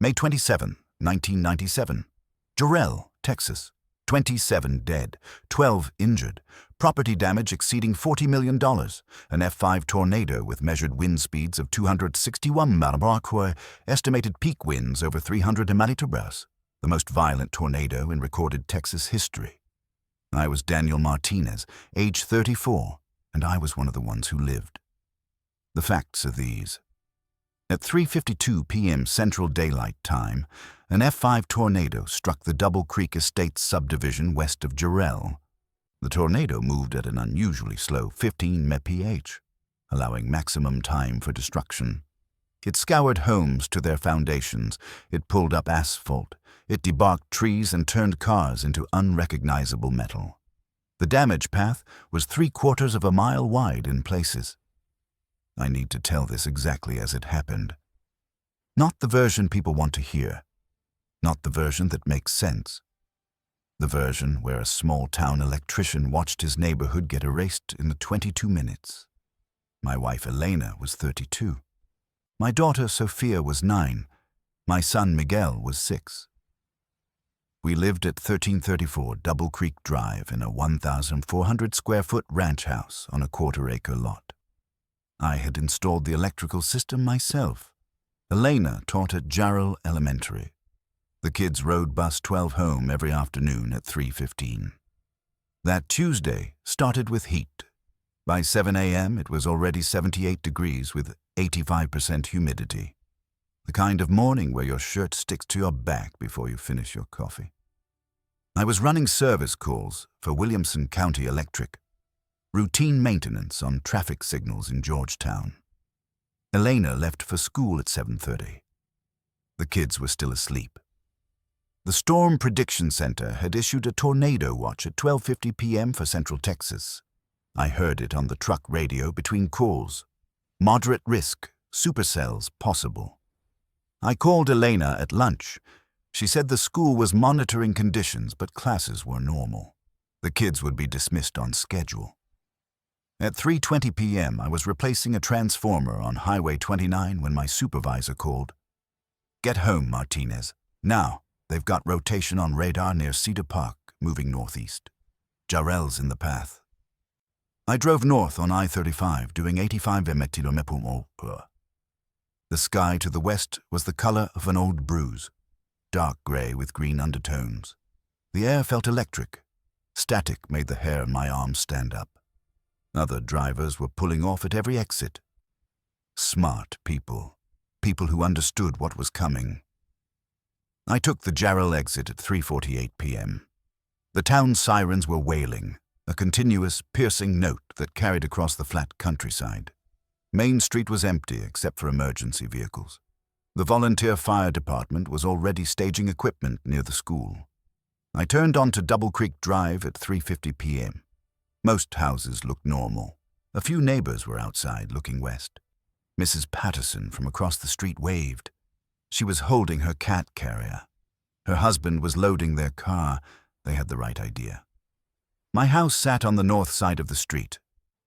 May 27, 1997. Jarrell, Texas. 27 dead, 12 injured. Property damage exceeding $40 million. An F5 tornado with measured wind speeds of 261 mph, estimated peak winds over 300 mph. The most violent tornado in recorded Texas history. I was Daniel Martinez, age 34, and I was one of the ones who lived. The facts are these. At 3:52 p.m. Central Daylight Time, an F5 tornado struck the Double Creek Estates subdivision west of Jarrell. The tornado moved at an unusually slow 15 MPH, allowing maximum time for destruction. It scoured homes to their foundations, it pulled up asphalt, it debarked trees and turned cars into unrecognizable metal. The damage path was 3/4 of a mile wide in places. I need to tell this exactly as it happened. Not the version people want to hear. Not the version that makes sense. The version where a small-town electrician watched his neighborhood get erased in the 22 minutes. My wife Elena was 32. My daughter Sophia was 9. My son Miguel was 6. We lived at 1334 Double Creek Drive in a 1,400-square-foot ranch house on a quarter-acre lot. I had installed the electrical system myself. Elena taught at Jarrell Elementary. The kids rode bus 12 home every afternoon at 3:15. That Tuesday started with heat. By 7 a.m. it was already 78 degrees with 85% humidity. The kind of morning where your shirt sticks to your back before you finish your coffee. I was running service calls for Williamson County Electric. Routine maintenance on traffic signals in Georgetown. Elena left for school at 7:30. The kids were still asleep. The Storm Prediction Center had issued a tornado watch at 12:50 p.m. for Central Texas. I heard it on the truck radio between calls. Moderate risk, supercells possible. I called Elena at lunch. She said the school was monitoring conditions, but classes were normal. The kids would be dismissed on schedule. At 3:20 p.m., I was replacing a transformer on Highway 29 when my supervisor called. "Get home, Martinez. Now, they've got rotation on radar near Cedar Park, moving northeast. Jarrell's in the path." I drove north on I-35, doing 85 km/h. The sky to the west was the color of an old bruise, dark gray with green undertones. The air felt electric. Static made the hair on my arms stand up. Other drivers were pulling off at every exit. Smart people. People who understood what was coming. I took the Jarrell exit at 3:48 p.m. The town sirens were wailing, a continuous, piercing note that carried across the flat countryside. Main Street was empty except for emergency vehicles. The volunteer fire department was already staging equipment near the school. I turned onto Double Creek Drive at 3:50 p.m. Most houses looked normal. A few neighbors were outside looking west. Mrs. Patterson from across the street waved. She was holding her cat carrier. Her husband was loading their car. They had the right idea. My house sat on the north side of the street.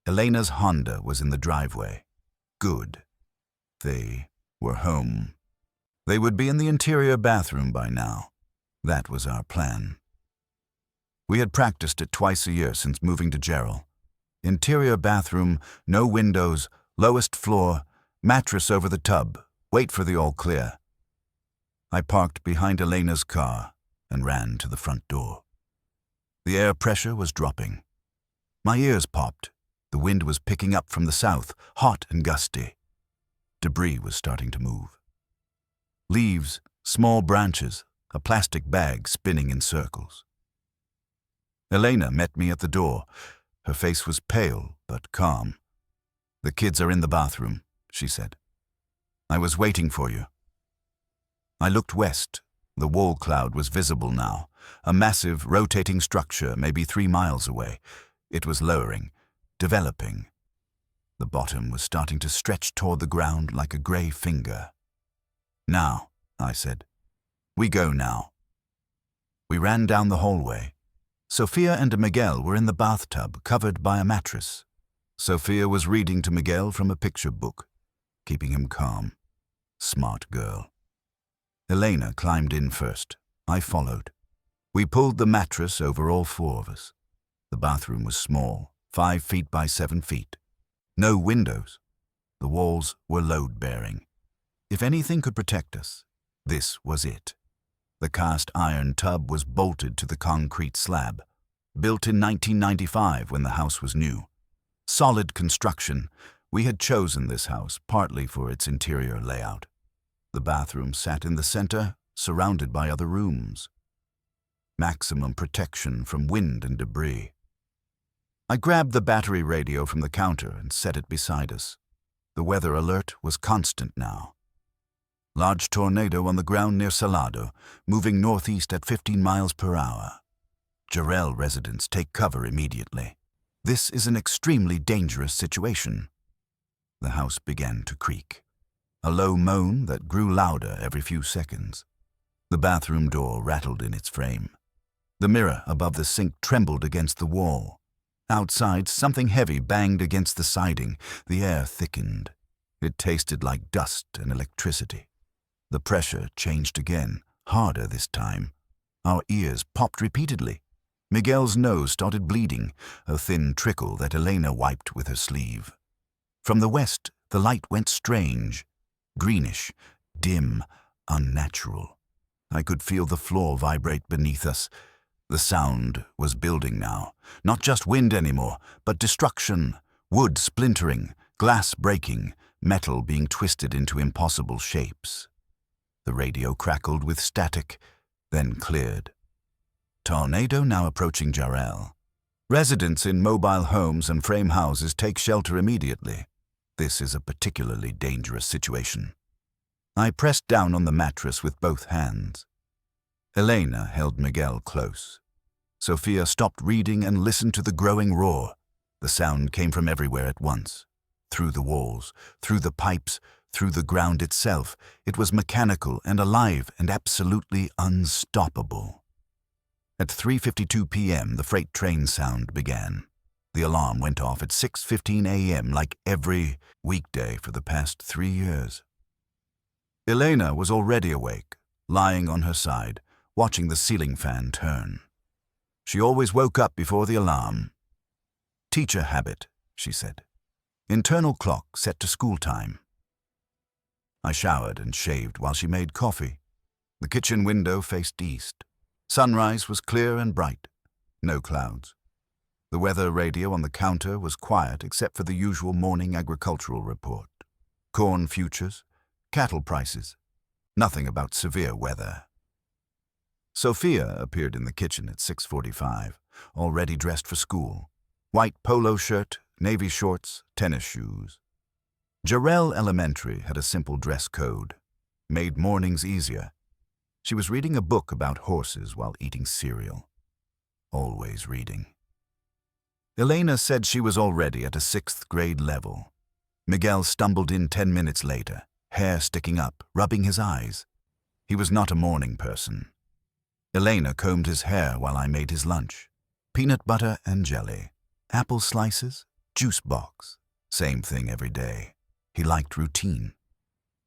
Elena's Honda was in the driveway. Good. They were home. They would be in the interior bathroom by now. That was our plan. We had practiced it twice a year since moving to Jarrell. Interior bathroom, no windows, lowest floor, mattress over the tub, wait for the all clear. I parked behind Elena's car and ran to the front door. The air pressure was dropping. My ears popped. The wind was picking up from the south, hot and gusty. Debris was starting to move. Leaves, small branches, a plastic bag spinning in circles. Elena met me at the door. Her face was pale but calm. "The kids are in the bathroom," she said. "I was waiting for you." I looked west. The wall cloud was visible now, a massive, rotating structure maybe 3 miles away. It was lowering, developing. The bottom was starting to stretch toward the ground like a gray finger. "Now," I said. "We go now." We ran down the hallway. Sophia and Miguel were in the bathtub, covered by a mattress. Sophia was reading to Miguel from a picture book, keeping him calm. Smart girl. Elena climbed in first. I followed. We pulled the mattress over all four of us. The bathroom was small, 5 feet by 7 feet. No windows. The walls were load-bearing. If anything could protect us, this was it. The cast iron tub was bolted to the concrete slab, built in 1995 when the house was new. Solid construction. We had chosen this house partly for its interior layout. The bathroom sat in the center, surrounded by other rooms. Maximum protection from wind and debris. I grabbed the battery radio from the counter and set it beside us. The weather alert was constant now. Large tornado on the ground near Salado, moving northeast at 15 miles per hour. Jarrell residents take cover immediately. This is an extremely dangerous situation. The house began to creak. A low moan that grew louder every few seconds. The bathroom door rattled in its frame. The mirror above the sink trembled against the wall. Outside, something heavy banged against the siding. The air thickened. It tasted like dust and electricity. The pressure changed again, harder this time. Our ears popped repeatedly. Miguel's nose started bleeding, a thin trickle that Elena wiped with her sleeve. From the west, the light went strange, greenish, dim, unnatural. I could feel the floor vibrate beneath us. The sound was building now. Not just wind anymore, but destruction, wood splintering, glass breaking, metal being twisted into impossible shapes. The radio crackled with static, then cleared. Tornado now approaching Jarrell. Residents in mobile homes and frame houses take shelter immediately. This is a particularly dangerous situation. I pressed down on the mattress with both hands. Elena held Miguel close. Sophia stopped reading and listened to the growing roar. The sound came from everywhere at once. Through the walls, through the pipes, through the ground itself. It was mechanical and alive and absolutely unstoppable. At 3:52 p.m., the freight train sound began. The alarm went off at 6:15 a.m. like every weekday for the past 3 years. Elena was already awake, lying on her side, watching the ceiling fan turn. She always woke up before the alarm. Teacher habit, she said. Internal clock set to school time. I showered and shaved while she made coffee. The kitchen window faced east. Sunrise was clear and bright. No clouds. The weather radio on the counter was quiet except for the usual morning agricultural report. Corn futures, cattle prices. Nothing about severe weather. Sophia appeared in the kitchen at 6:45, already dressed for school. White polo shirt, navy shorts, tennis shoes. Jarrell Elementary had a simple dress code, made mornings easier. She was reading a book about horses while eating cereal. Always reading. Elena said she was already at a 6th grade level. Miguel stumbled in 10 minutes later, hair sticking up, rubbing his eyes. He was not a morning person. Elena combed his hair while I made his lunch. Peanut butter and jelly. Apple slices, juice box. Same thing every day. He liked routine.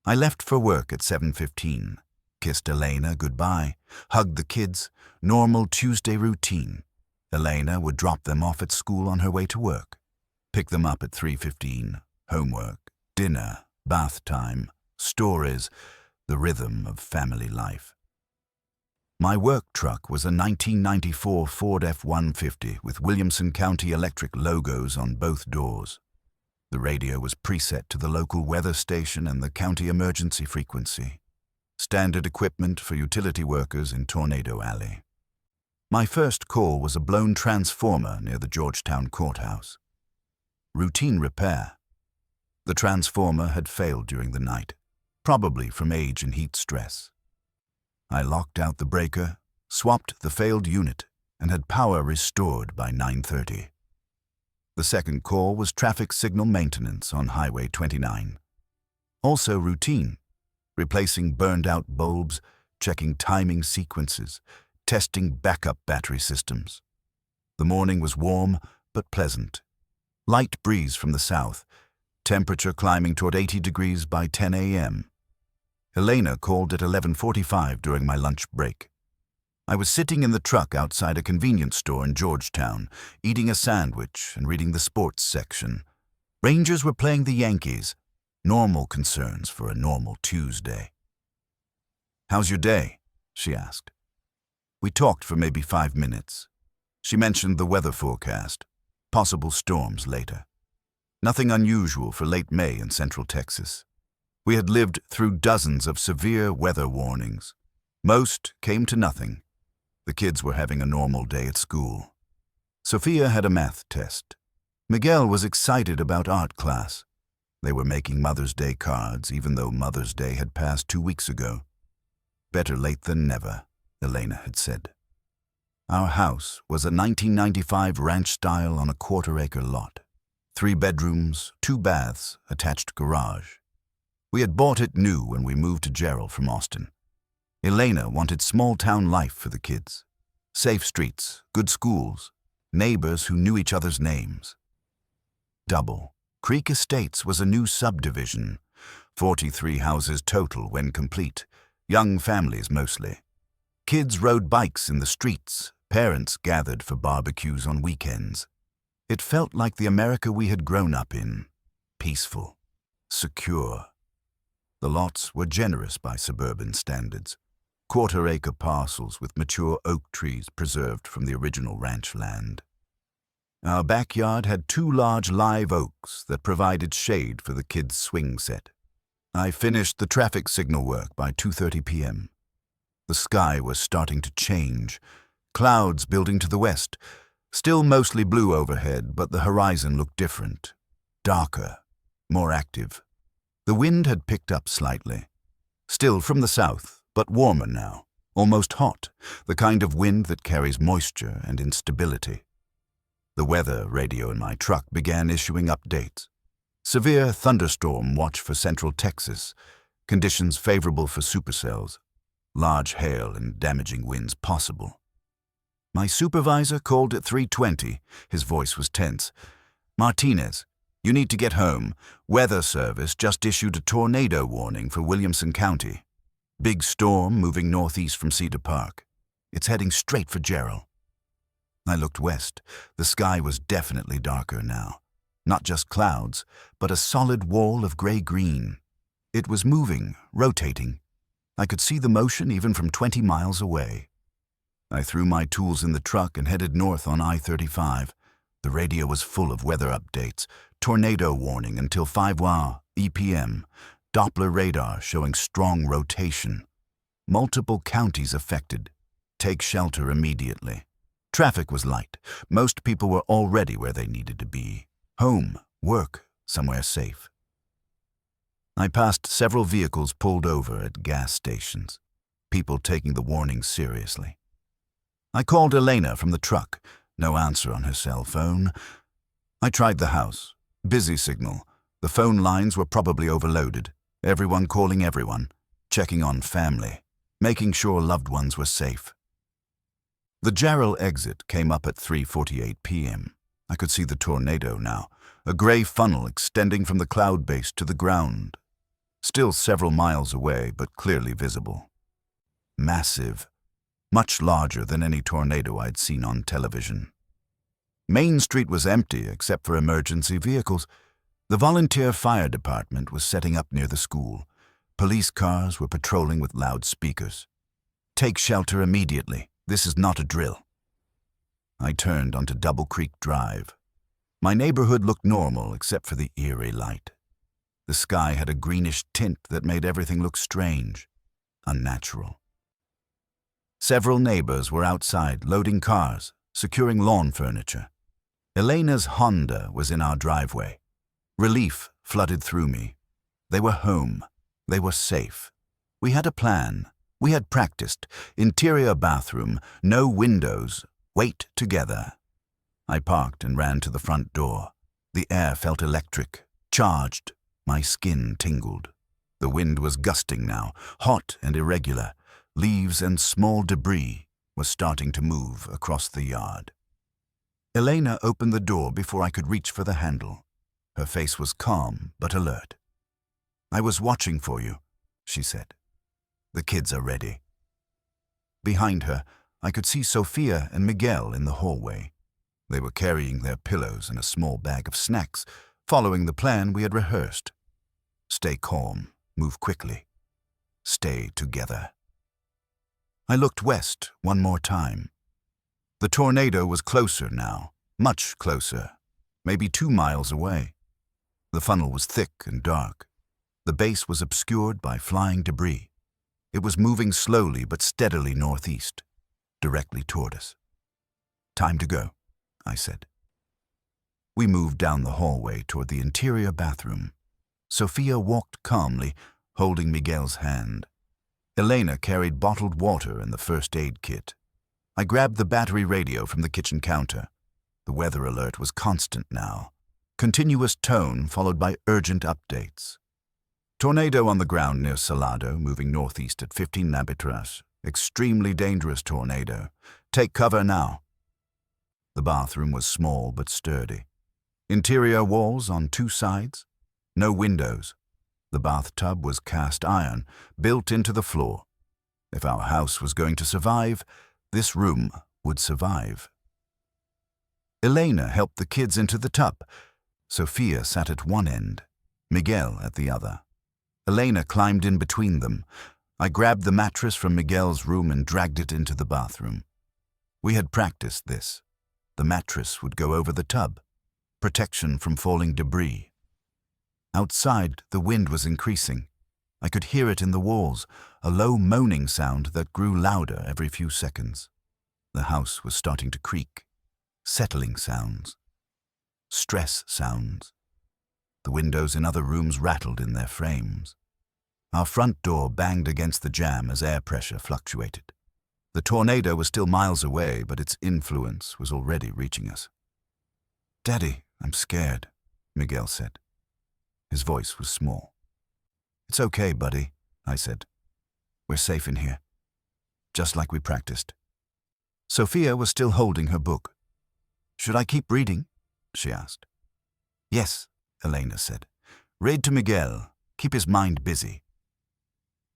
I left for work at 7:15. Kissed Elena goodbye. Hugged the kids. Normal Tuesday routine. Elena would drop them off at school on her way to work. Pick them up at 3:15. Homework, dinner, bath time, stories, the rhythm of family life. My work truck was a 1994 Ford F-150 with Williamson County Electric logos on both doors. The radio was preset to the local weather station and the county emergency frequency. Standard equipment for utility workers in Tornado Alley. My first call was a blown transformer near the Georgetown courthouse. Routine repair. The transformer had failed during the night, probably from age and heat stress. I locked out the breaker, swapped the failed unit, and had power restored by 9:30. The second call was traffic signal maintenance on Highway 29. Also routine, replacing burned-out bulbs, checking timing sequences, testing backup battery systems. The morning was warm but pleasant. Light breeze from the south, temperature climbing toward 80 degrees by 10 a.m. Elena called at 11:45 during my lunch break. I was sitting in the truck outside a convenience store in Georgetown, eating a sandwich and reading the sports section. Rangers were playing the Yankees. Normal concerns for a normal Tuesday. "How's your day?" she asked. We talked for maybe 5 minutes. She mentioned the weather forecast, possible storms later. Nothing unusual for late May in Central Texas. We had lived through dozens of severe weather warnings. Most came to nothing. The kids were having a normal day at school. Sophia had a math test. Miguel was excited about art class. They were making Mother's Day cards, even though Mother's Day had passed 2 weeks ago. Better late than never, Elena had said. Our house was a 1995 ranch style on a quarter-acre lot. 3 bedrooms, 2 baths, attached garage. We had bought it new when we moved to Jarrell from Austin. Elena wanted small-town life for the kids. Safe streets, good schools, neighbors who knew each other's names. Double Creek Estates was a new subdivision. 43 houses total when complete. Young families mostly. Kids rode bikes in the streets. Parents gathered for barbecues on weekends. It felt like the America we had grown up in. Peaceful. Secure. The lots were generous by suburban standards. Quarter-acre parcels with mature oak trees preserved from the original ranch land. Our backyard had 2 large live oaks that provided shade for the kids' swing set. I finished the traffic signal work by 2:30 p.m. The sky was starting to change. Clouds building to the west. Still mostly blue overhead, but the horizon looked different. Darker. More active. The wind had picked up slightly. Still from the south, but warmer now. Almost hot. The kind of wind that carries moisture and instability. The weather radio in my truck began issuing updates. Severe thunderstorm watch for Central Texas. Conditions favorable for supercells. Large hail and damaging winds possible. My supervisor called at 3:20. His voice was tense. "Martinez, you need to get home. Weather Service just issued a tornado warning for Williamson County. Big storm moving northeast from Cedar Park. It's heading straight for Jarrell." I looked west. The sky was definitely darker now. Not just clouds, but a solid wall of gray-green. It was moving, rotating. I could see the motion even from 20 miles away. I threw my tools in the truck and headed north on I-35. The radio was full of weather updates. Tornado warning until 5 EPM. Doppler radar showing strong rotation. Multiple counties affected. Take shelter immediately. Traffic was light. Most people were already where they needed to be. Home, work, somewhere safe. I passed several vehicles pulled over at gas stations. People taking the warning seriously. I called Elena from the truck. No answer on her cell phone. I tried the house. Busy signal. The phone lines were probably overloaded. Everyone calling everyone. Checking on family. Making sure loved ones were safe. The Jarrell exit came up at 3:48 p.m. I could see the tornado now. A gray funnel extending from the cloud base to the ground. Still several miles away, but clearly visible. Massive. Much larger than any tornado I'd seen on television. Main Street was empty except for emergency vehicles. The volunteer fire department was setting up near the school. Police cars were patrolling with loudspeakers. "Take shelter immediately. This is not a drill." I turned onto Double Creek Drive. My neighborhood looked normal except for the eerie light. The sky had a greenish tint that made everything look strange, unnatural. Several neighbors were outside loading cars, securing lawn furniture. Elena's Honda was in our driveway. Relief flooded through me. They were home. They were safe. We had a plan. We had practiced. Interior bathroom, no windows. Wait together. I parked and ran to the front door. The air felt electric, charged. My skin tingled. The wind was gusting now, hot and irregular. Leaves and small debris was starting to move across the yard. Elena opened the door before I could reach for the handle. Her face was calm but alert. "I was watching for you," she said. The kids are ready. Behind her, I could see Sophia and Miguel in the hallway. They were carrying their pillows and a small bag of snacks, following the plan we had rehearsed. Stay calm, move quickly. Stay together. I looked west one more time. The tornado was closer now, much closer, maybe 2 miles away. The funnel was thick and dark. The base was obscured by flying debris. It was moving slowly but steadily northeast, directly toward us. Time to go, I said. We moved down the hallway toward the interior bathroom. Sophia walked calmly, holding Miguel's hand. Elena carried bottled water and the first aid kit. I grabbed the battery radio from the kitchen counter. The weather alert was constant now. Continuous tone followed by urgent updates. Tornado on the ground near Salado, moving northeast at 15 nightmarish. Extremely dangerous tornado. Take cover now. The bathroom was small but sturdy. Interior walls on 2 sides. No windows. The bathtub was cast iron, built into the floor. If our house was going to survive, this room would survive. Elena helped the kids into the tub. Sophia sat at one end, Miguel at the other. Elena climbed in between them. I grabbed the mattress from Miguel's room and dragged it into the bathroom. We had practiced this. The mattress would go over the tub. Protection from falling debris. Outside, the wind was increasing. I could hear it in the walls, a low moaning sound that grew louder every few seconds. The house was starting to creak. Settling sounds. Stress sounds. The windows in other rooms rattled in their frames. Our front door banged against the jamb as air pressure fluctuated. The tornado was still miles away, but its influence was already reaching us. "Daddy, I'm scared," Miguel said. His voice was small. "It's okay, buddy," I said. "We're safe in here. Just like we practiced." Sophia was still holding her book. "Should I keep reading?" she asked. "Yes," Elena said. "Read to Miguel. Keep his mind busy."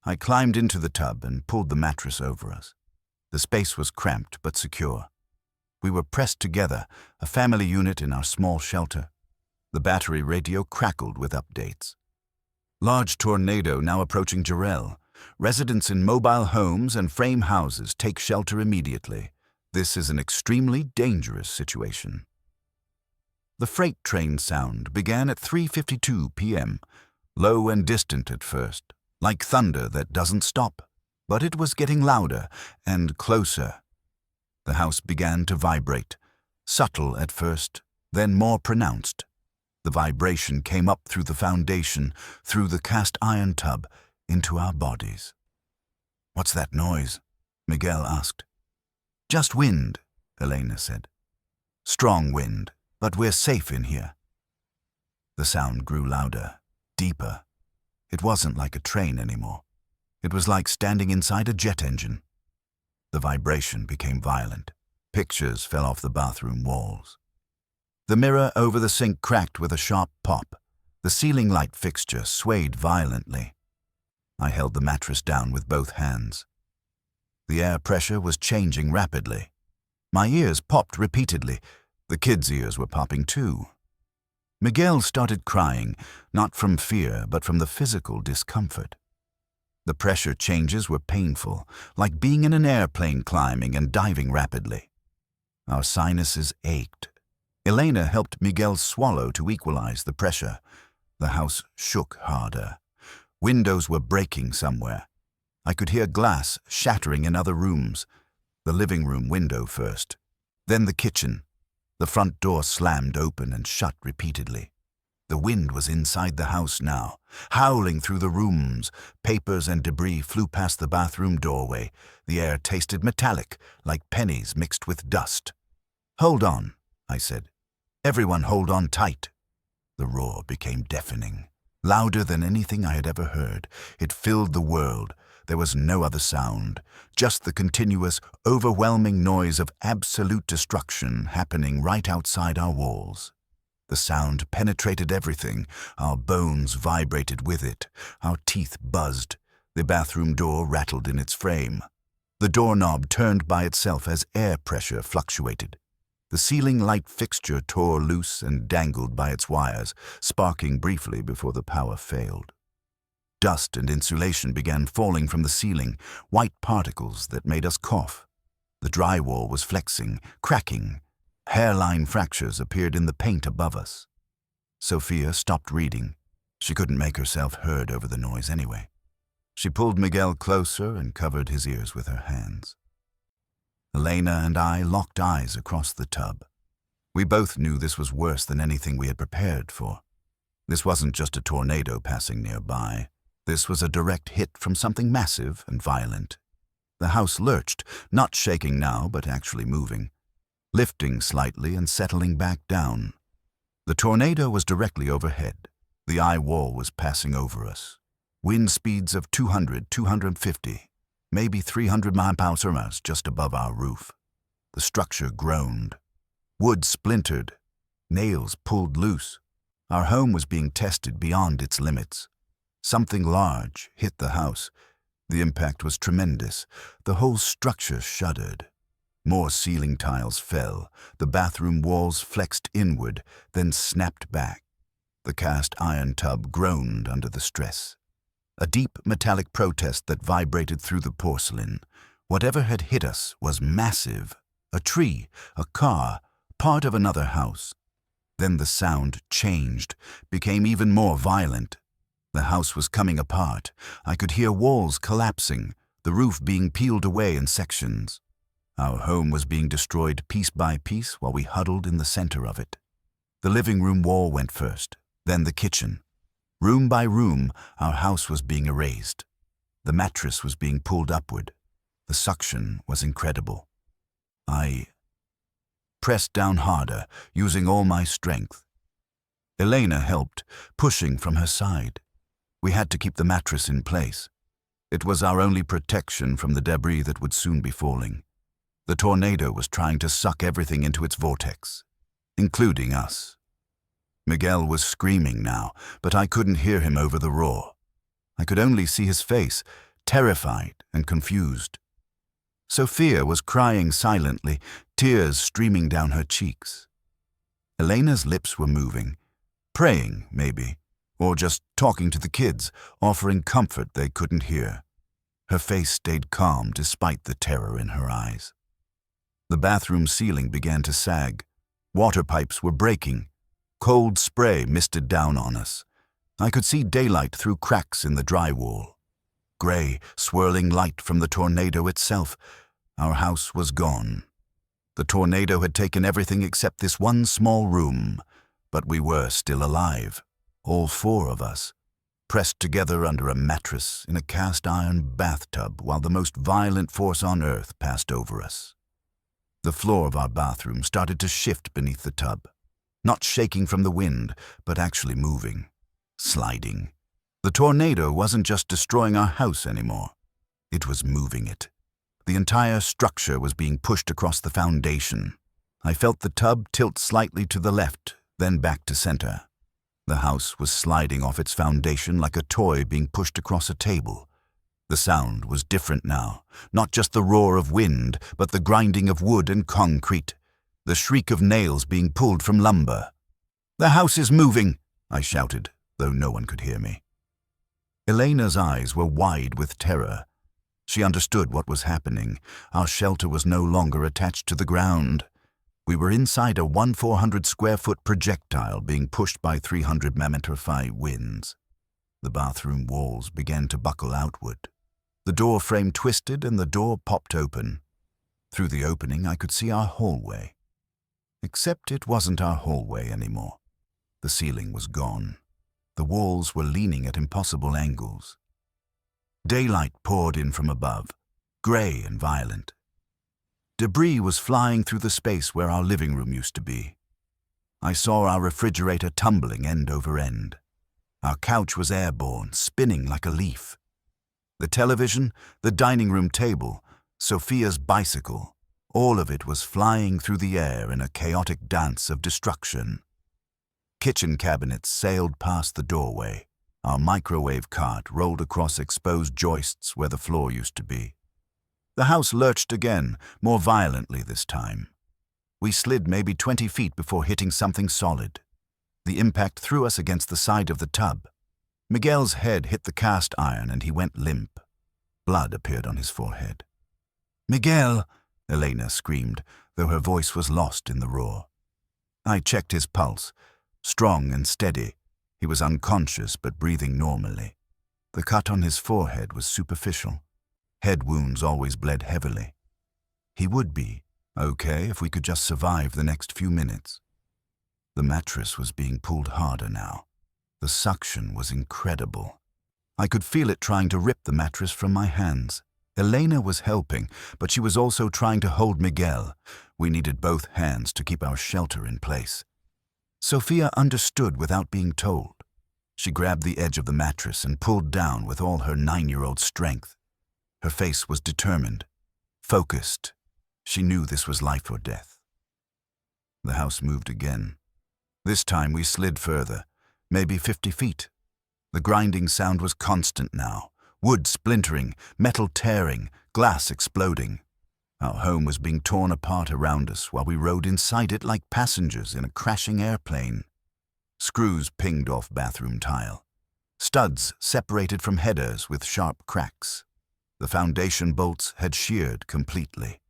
I climbed into the tub and pulled the mattress over us. The space was cramped but secure. We were pressed together, a family unit in our small shelter. The battery radio crackled with updates. Large tornado now approaching Jarrell. Residents in mobile homes and frame houses take shelter immediately. This is an extremely dangerous situation. The freight train sound began at 3:52 p.m., low and distant at first, like thunder that doesn't stop. But it was getting louder and closer. The house began to vibrate, subtle at first, then more pronounced. The vibration came up through the foundation, through the cast iron tub, into our bodies. "What's that noise?" Miguel asked. "Just wind," Elena said. "Strong wind, but we're safe in here." The sound grew louder, deeper. It wasn't like a train anymore. It was like standing inside a jet engine. The vibration became violent. Pictures fell off the bathroom walls. The mirror over the sink cracked with a sharp pop. The ceiling light fixture swayed violently. I held the mattress down with both hands. The air pressure was changing rapidly. My ears popped repeatedly. The kids' ears were popping too. Miguel started crying, not from fear, but from the physical discomfort. The pressure changes were painful, like being in an airplane climbing and diving rapidly. Our sinuses ached. Elena helped Miguel swallow to equalize the pressure. The house shook harder. Windows were breaking somewhere. I could hear glass shattering in other rooms. The living room window first, then the kitchen. The front door slammed open and shut repeatedly. The wind was inside the house now, howling through the rooms. Papers and debris flew past the bathroom doorway. The air tasted metallic, like pennies mixed with dust. "Hold on," I said. "Everyone hold on tight." The roar became deafening, louder than anything I had ever heard. It filled the world. There was no other sound, just the continuous, overwhelming noise of absolute destruction happening right outside our walls. The sound penetrated everything. Our bones vibrated with it. Our teeth buzzed. The bathroom door rattled in its frame. The doorknob turned by itself as air pressure fluctuated. The ceiling light fixture tore loose and dangled by its wires, sparking briefly before the power failed. Dust and insulation began falling from the ceiling, white particles that made us cough. The drywall was flexing, cracking. Hairline fractures appeared in the paint above us. Sophia stopped reading. She couldn't make herself heard over the noise anyway. She pulled Miguel closer and covered his ears with her hands. Elena and I locked eyes across the tub. We both knew this was worse than anything we had prepared for. This wasn't just a tornado passing nearby. This was a direct hit from something massive and violent. The house lurched, not shaking now, but actually moving, lifting slightly and settling back down. The tornado was directly overhead. The eye wall was passing over us. Wind speeds of 200, 250, maybe 300 miles just above our roof. The structure groaned. Wood splintered. Nails pulled loose. Our home was being tested beyond its limits. Something large hit the house. The impact was tremendous. The whole structure shuddered. More ceiling tiles fell. The bathroom walls flexed inward, then snapped back. The cast iron tub groaned under the stress. A deep metallic protest that vibrated through the porcelain. Whatever had hit us was massive. A tree, a car, part of another house. Then the sound changed, became even more violent. The house was coming apart. I could hear walls collapsing, the roof being peeled away in sections. Our home was being destroyed piece by piece while we huddled in the center of it. The living room wall went first, then the kitchen. Room by room, our house was being erased. The mattress was being pulled upward. The suction was incredible. I pressed down harder, using all my strength. Elena helped, pushing from her side. We had to keep the mattress in place. It was our only protection from the debris that would soon be falling. The tornado was trying to suck everything into its vortex, including us. Miguel was screaming now, but I couldn't hear him over the roar. I could only see his face, terrified and confused. Sophia was crying silently, tears streaming down her cheeks. Elena's lips were moving, praying, maybe, or just talking to the kids, offering comfort they couldn't hear. Her face stayed calm despite the terror in her eyes. The bathroom ceiling began to sag. Water pipes were breaking. Cold spray misted down on us. I could see daylight through cracks in the drywall. Gray, swirling light from the tornado itself. Our house was gone. The tornado had taken everything except this one small room, but we were still alive, all four of us, pressed together under a mattress in a cast-iron bathtub while the most violent force on earth passed over us. The floor of our bathroom started to shift beneath the tub, not shaking from the wind, but actually moving, sliding. The tornado wasn't just destroying our house anymore. It was moving it. The entire structure was being pushed across the foundation. I felt the tub tilt slightly to the left, then back to center. The house was sliding off its foundation like a toy being pushed across a table. The sound was different now, not just the roar of wind, but the grinding of wood and concrete, the shriek of nails being pulled from lumber. "The house is moving," I shouted, though no one could hear me. Elena's eyes were wide with terror. She understood what was happening. Our shelter was no longer attached to the ground. We were inside a 1,400-square-foot projectile being pushed by 300 mph winds. The bathroom walls began to buckle outward. The door frame twisted and the door popped open. Through the opening, I could see our hallway. Except it wasn't our hallway anymore. The ceiling was gone. The walls were leaning at impossible angles. Daylight poured in from above, gray and violent. Debris was flying through the space where our living room used to be. I saw our refrigerator tumbling end over end. Our couch was airborne, spinning like a leaf. The television, the dining room table, Sophia's bicycle, all of it was flying through the air in a chaotic dance of destruction. Kitchen cabinets sailed past the doorway. Our microwave cart rolled across exposed joists where the floor used to be. The house lurched again, more violently this time. We slid maybe 20 feet before hitting something solid. The impact threw us against the side of the tub. Miguel's head hit the cast iron and he went limp. Blood appeared on his forehead. "Miguel!" Elena screamed, though her voice was lost in the roar. I checked his pulse, strong and steady. He was unconscious but breathing normally. The cut on his forehead was superficial. Head wounds always bled heavily. He would be okay if we could just survive the next few minutes. The mattress was being pulled harder now. The suction was incredible. I could feel it trying to rip the mattress from my hands. Elena was helping, but she was also trying to hold Miguel. We needed both hands to keep our shelter in place. Sophia understood without being told. She grabbed the edge of the mattress and pulled down with all her 9-year-old strength. Her face was determined, focused. She knew this was life or death. The house moved again. This time we slid further, maybe 50 feet. The grinding sound was constant now. Wood splintering, metal tearing, glass exploding. Our home was being torn apart around us while we rode inside it like passengers in a crashing airplane. Screws pinged off bathroom tile. Studs separated from headers with sharp cracks. The foundation bolts had sheared completely.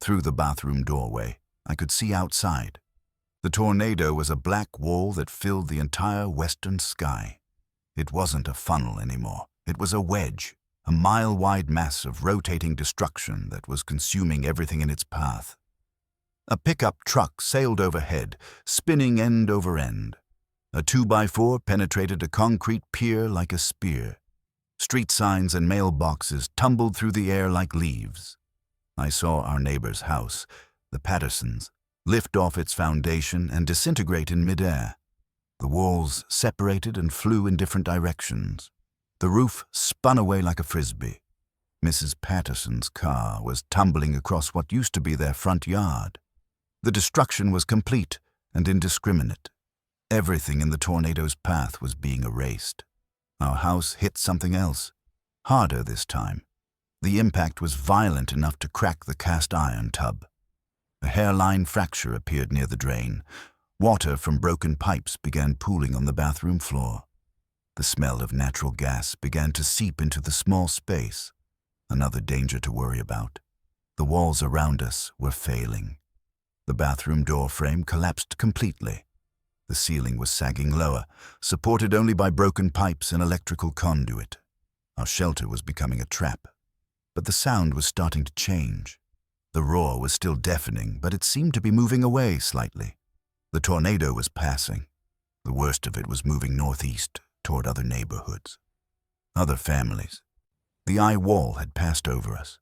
Through the bathroom doorway, I could see outside. The tornado was a black wall that filled the entire western sky. It wasn't a funnel anymore. It was a wedge, a mile-wide mass of rotating destruction that was consuming everything in its path. A pickup truck sailed overhead, spinning end over end. A 2x4 penetrated a concrete pier like a spear. Street signs and mailboxes tumbled through the air like leaves. I saw our neighbor's house, the Pattersons, lift off its foundation and disintegrate in midair. The walls separated and flew in different directions. The roof spun away like a frisbee. Mrs. Patterson's car was tumbling across what used to be their front yard. The destruction was complete and indiscriminate. Everything in the tornado's path was being erased. Our house hit something else, harder this time. The impact was violent enough to crack the cast iron tub. A hairline fracture appeared near the drain. Water from broken pipes began pooling on the bathroom floor. The smell of natural gas began to seep into the small space. Another danger to worry about. The walls around us were failing. The bathroom door frame collapsed completely. The ceiling was sagging lower, supported only by broken pipes and electrical conduit. Our shelter was becoming a trap. But the sound was starting to change. The roar was still deafening, but it seemed to be moving away slightly. The tornado was passing. The worst of it was moving northeast toward other neighborhoods, other families. The eye wall had passed over us.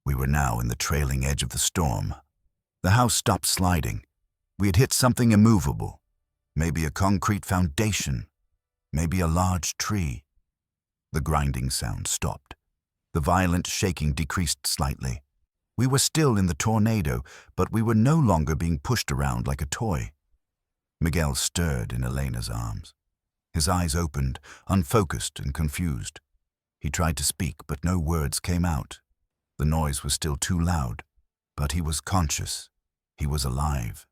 We were now in the trailing edge of the storm. The house stopped sliding. We had hit something immovable, maybe a concrete foundation, maybe a large tree. The grinding sound stopped. The violent shaking decreased slightly. We were still in the tornado, but we were no longer being pushed around like a toy. Miguel stirred in Elena's arms. His eyes opened, unfocused and confused. He tried to speak, but no words came out. The noise was still too loud, but he was conscious. He was alive.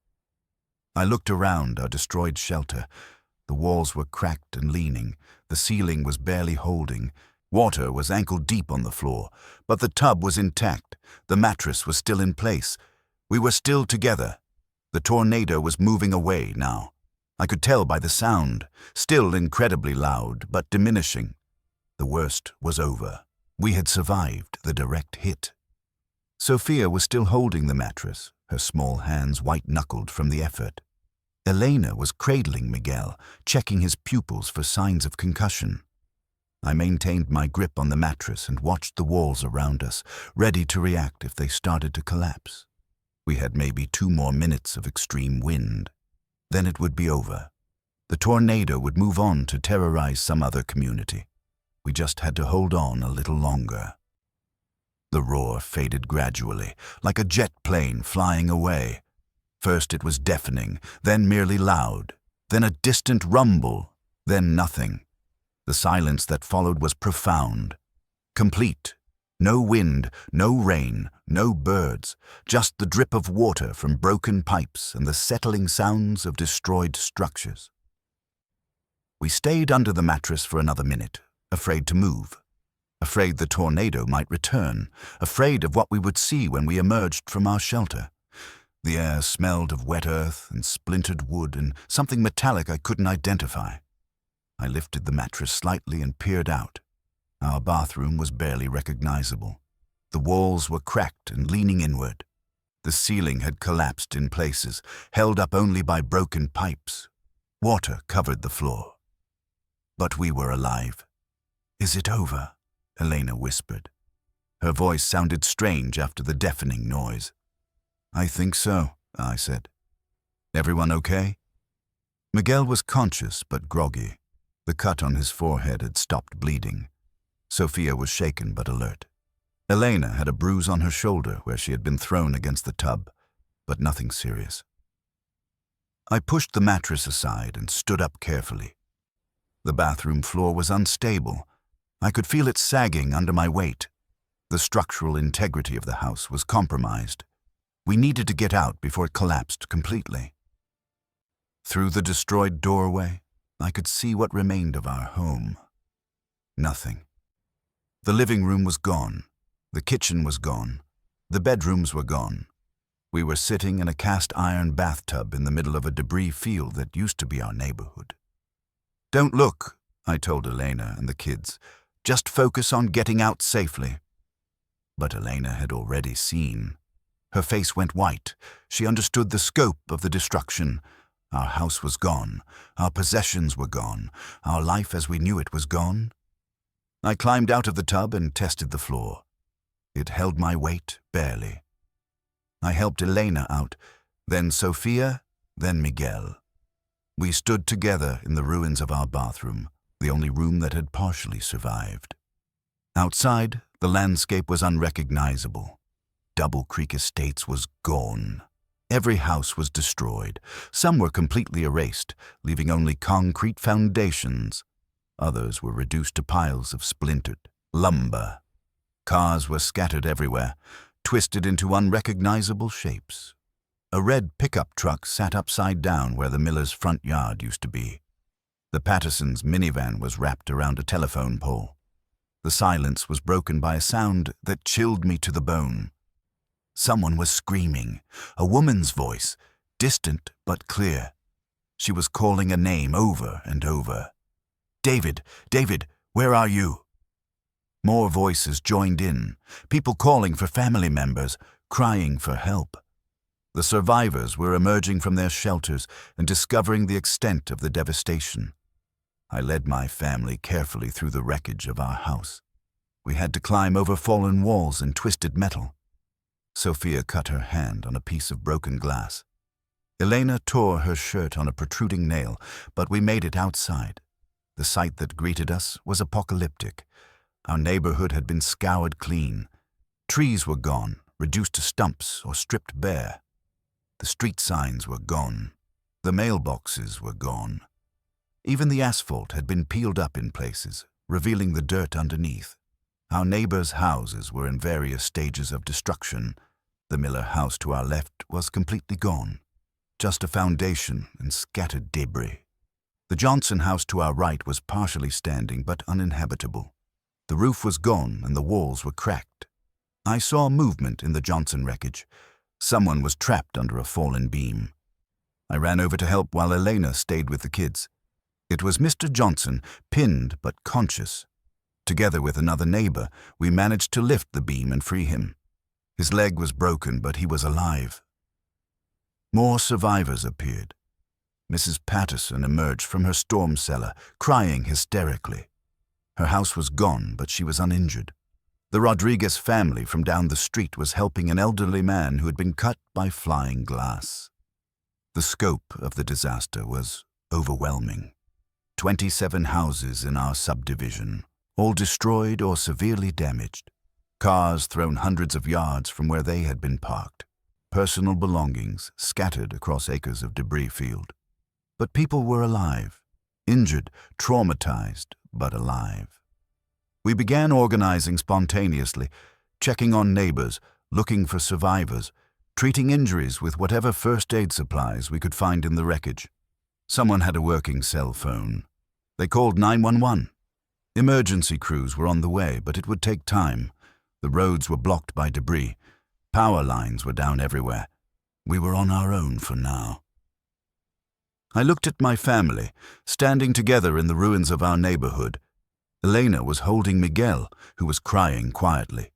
I looked around our destroyed shelter. The walls were cracked and leaning. The ceiling was barely holding. Water was ankle-deep on the floor, but the tub was intact. The mattress was still in place. We were still together. The tornado was moving away now. I could tell by the sound, still incredibly loud, but diminishing. The worst was over. We had survived the direct hit. Sophia was still holding the mattress, her small hands white-knuckled from the effort. Elena was cradling Miguel, checking his pupils for signs of concussion. I maintained my grip on the mattress and watched the walls around us, ready to react if they started to collapse. We had maybe 2 more minutes of extreme wind. Then it would be over. The tornado would move on to terrorize some other community. We just had to hold on a little longer. The roar faded gradually, like a jet plane flying away. First it was deafening, then merely loud, then a distant rumble, then nothing. The silence that followed was profound, complete. No wind, no rain, no birds, just the drip of water from broken pipes and the settling sounds of destroyed structures. We stayed under the mattress for another minute, afraid to move, afraid the tornado might return, afraid of what we would see when we emerged from our shelter. The air smelled of wet earth and splintered wood and something metallic I couldn't identify. I lifted the mattress slightly and peered out. Our bathroom was barely recognizable. The walls were cracked and leaning inward. The ceiling had collapsed in places, held up only by broken pipes. Water covered the floor. But we were alive. "Is it over?" Elena whispered. Her voice sounded strange after the deafening noise. "I think so," I said. "Everyone okay?" Miguel was conscious but groggy. The cut on his forehead had stopped bleeding. Sophia was shaken but alert. Elena had a bruise on her shoulder where she had been thrown against the tub, but nothing serious. I pushed the mattress aside and stood up carefully. The bathroom floor was unstable. I could feel it sagging under my weight. The structural integrity of the house was compromised. We needed to get out before it collapsed completely. Through the destroyed doorway, I could see what remained of our home. Nothing. The living room was gone. The kitchen was gone. The bedrooms were gone. We were sitting in a cast-iron bathtub in the middle of a debris field that used to be our neighborhood. "Don't look," I told Elena and the kids. "Just focus on getting out safely." But Elena had already seen. Her face went white. She understood the scope of the destruction. Our house was gone. Our possessions were gone. Our life as we knew it was gone. I climbed out of the tub and tested the floor. It held my weight barely. I helped Elena out, then Sophia, then Miguel. We stood together in the ruins of our bathroom, the only room that had partially survived. Outside, the landscape was unrecognizable. Double Creek Estates was gone. Every house was destroyed. Some were completely erased, leaving only concrete foundations. Others were reduced to piles of splintered lumber. Cars were scattered everywhere, twisted into unrecognizable shapes. A red pickup truck sat upside down where the miller's front yard used to be. The Pattersons' minivan was wrapped around a telephone pole. The silence was broken by a sound that chilled me to the bone. Someone was screaming, a woman's voice, distant but clear. She was calling a name over and over. "David, David, where are you?" More voices joined in, people calling for family members, crying for help. The survivors were emerging from their shelters and discovering the extent of the devastation. I led my family carefully through the wreckage of our house. We had to climb over fallen walls and twisted metal. Sophia cut her hand on a piece of broken glass. Elena tore her shirt on a protruding nail, but we made it outside. The sight that greeted us was apocalyptic. Our neighborhood had been scoured clean. Trees were gone, reduced to stumps or stripped bare. The street signs were gone. The mailboxes were gone. Even the asphalt had been peeled up in places, revealing the dirt underneath. Our neighbors' houses were in various stages of destruction. The Miller house to our left was completely gone. Just a foundation and scattered debris. The Johnson house to our right was partially standing but uninhabitable. The roof was gone and the walls were cracked. I saw movement in the Johnson wreckage. Someone was trapped under a fallen beam. I ran over to help while Elena stayed with the kids. It was Mr. Johnson, pinned but conscious. Together with another neighbor, we managed to lift the beam and free him. His leg was broken, but he was alive. More survivors appeared. Mrs. Patterson emerged from her storm cellar, crying hysterically. Her house was gone, but she was uninjured. The Rodriguez family from down the street was helping an elderly man who had been cut by flying glass. The scope of the disaster was overwhelming. 27 houses in our subdivision, all destroyed or severely damaged. Cars thrown hundreds of yards from where they had been parked. Personal belongings scattered across acres of debris field. But people were alive, injured, traumatized, but alive. We began organizing spontaneously, checking on neighbors, looking for survivors, treating injuries with whatever first aid supplies we could find in the wreckage. Someone had a working cell phone. They called 911. Emergency crews were on the way, but it would take time. The roads were blocked by debris. Power lines were down everywhere. We were on our own for now. I looked at my family, standing together in the ruins of our neighborhood. Elena was holding Miguel, who was crying quietly.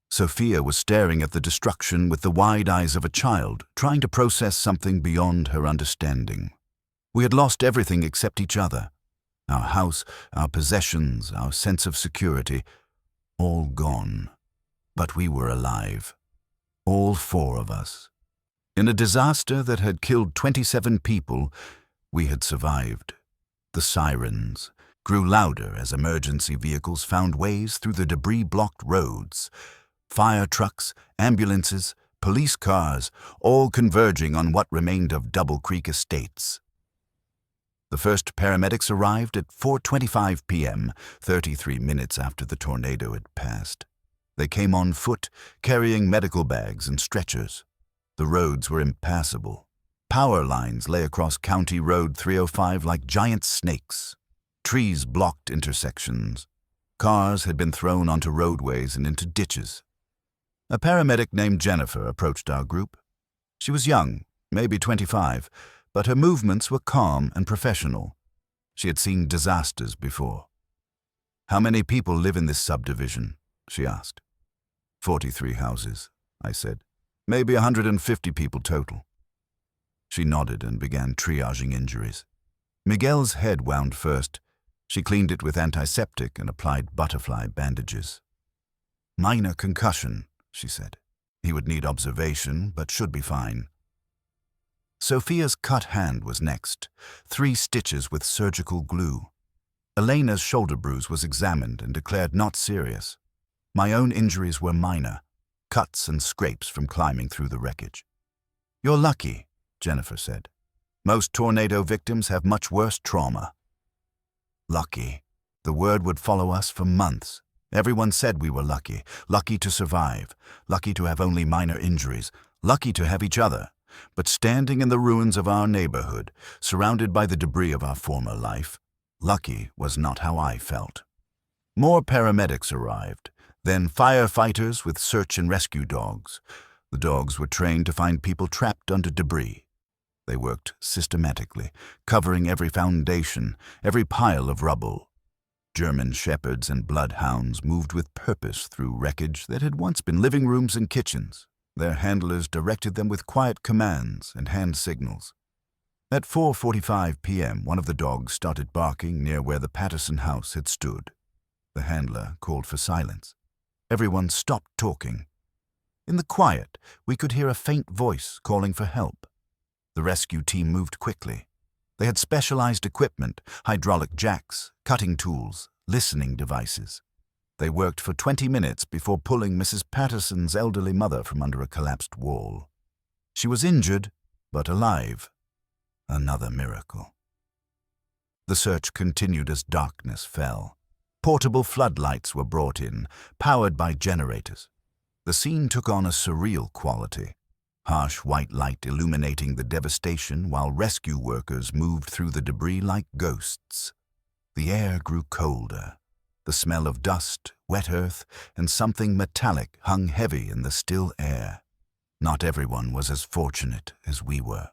Sophia was staring at the destruction with the wide eyes of a child, trying to process something beyond her understanding. We had lost everything except each other. Our house, our possessions, our sense of security, all gone. But we were alive. All four of us. In a disaster that had killed 27 people, we had survived. The sirens grew louder as emergency vehicles found ways through the debris-blocked roads. Fire trucks, ambulances, police cars, all converging on what remained of Double Creek Estates. The first paramedics arrived at 4:25 p.m., 33 minutes after the tornado had passed. They came on foot, carrying medical bags and stretchers. The roads were impassable. Power lines lay across County Road 305 like giant snakes. Trees blocked intersections. Cars had been thrown onto roadways and into ditches. A paramedic named Jennifer approached our group. She was young, maybe 25, but her movements were calm and professional. She had seen disasters before. "How many people live in this subdivision?" she asked. 43 houses, I said. Maybe 150 people total. She nodded and began triaging injuries. Miguel's head wound first. She cleaned it with antiseptic and applied butterfly bandages. "Minor concussion," she said. "He would need observation, but should be fine." Sophia's cut hand was next, 3 stitches with surgical glue. Elena's shoulder bruise was examined and declared not serious. My own injuries were minor, cuts and scrapes from climbing through the wreckage. "You're lucky," Jennifer said. "Most tornado victims have much worse trauma." Lucky. The word would follow us for months. Everyone said we were lucky, lucky to survive, lucky to have only minor injuries, lucky to have each other. But standing in the ruins of our neighborhood, surrounded by the debris of our former life, lucky was not how I felt. More paramedics arrived, then firefighters with search and rescue dogs. The dogs were trained to find people trapped under debris. They worked systematically, covering every foundation, every pile of rubble. German shepherds and bloodhounds moved with purpose through wreckage that had once been living rooms and kitchens. Their handlers directed them with quiet commands and hand signals. At 4:45 p.m., one of the dogs started barking near where the Patterson house had stood. The handler called for silence. Everyone stopped talking. In the quiet, we could hear a faint voice calling for help. The rescue team moved quickly. They had specialized equipment, hydraulic jacks, cutting tools, listening devices. They worked for 20 minutes before pulling Mrs. Patterson's elderly mother from under a collapsed wall. She was injured, but alive. Another miracle. The search continued as darkness fell. Portable floodlights were brought in, powered by generators. The scene took on a surreal quality. Harsh white light illuminating the devastation while rescue workers moved through the debris like ghosts. The air grew colder. The smell of dust, wet earth, and something metallic hung heavy in the still air. Not everyone was as fortunate as we were.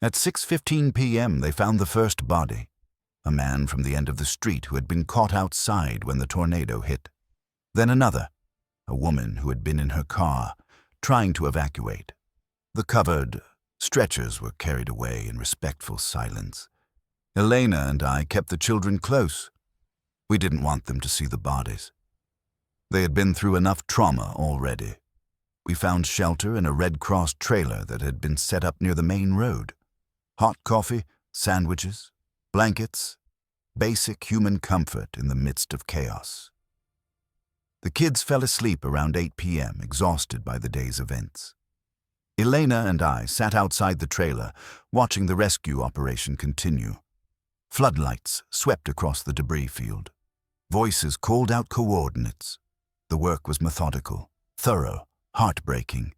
At 6:15 p.m. they found the first body, a man from the end of the street who had been caught outside when the tornado hit. Then another, a woman who had been in her car, trying to evacuate. The covered stretchers were carried away in respectful silence. Elena and I kept the children close. We didn't want them to see the bodies. They had been through enough trauma already. We found shelter in a Red Cross trailer that had been set up near the main road. Hot coffee, sandwiches, blankets, basic human comfort in the midst of chaos. The kids fell asleep around 8 p.m., exhausted by the day's events. Elena and I sat outside the trailer, watching the rescue operation continue. Floodlights swept across the debris field. Voices called out coordinates. The work was methodical, thorough, heartbreaking.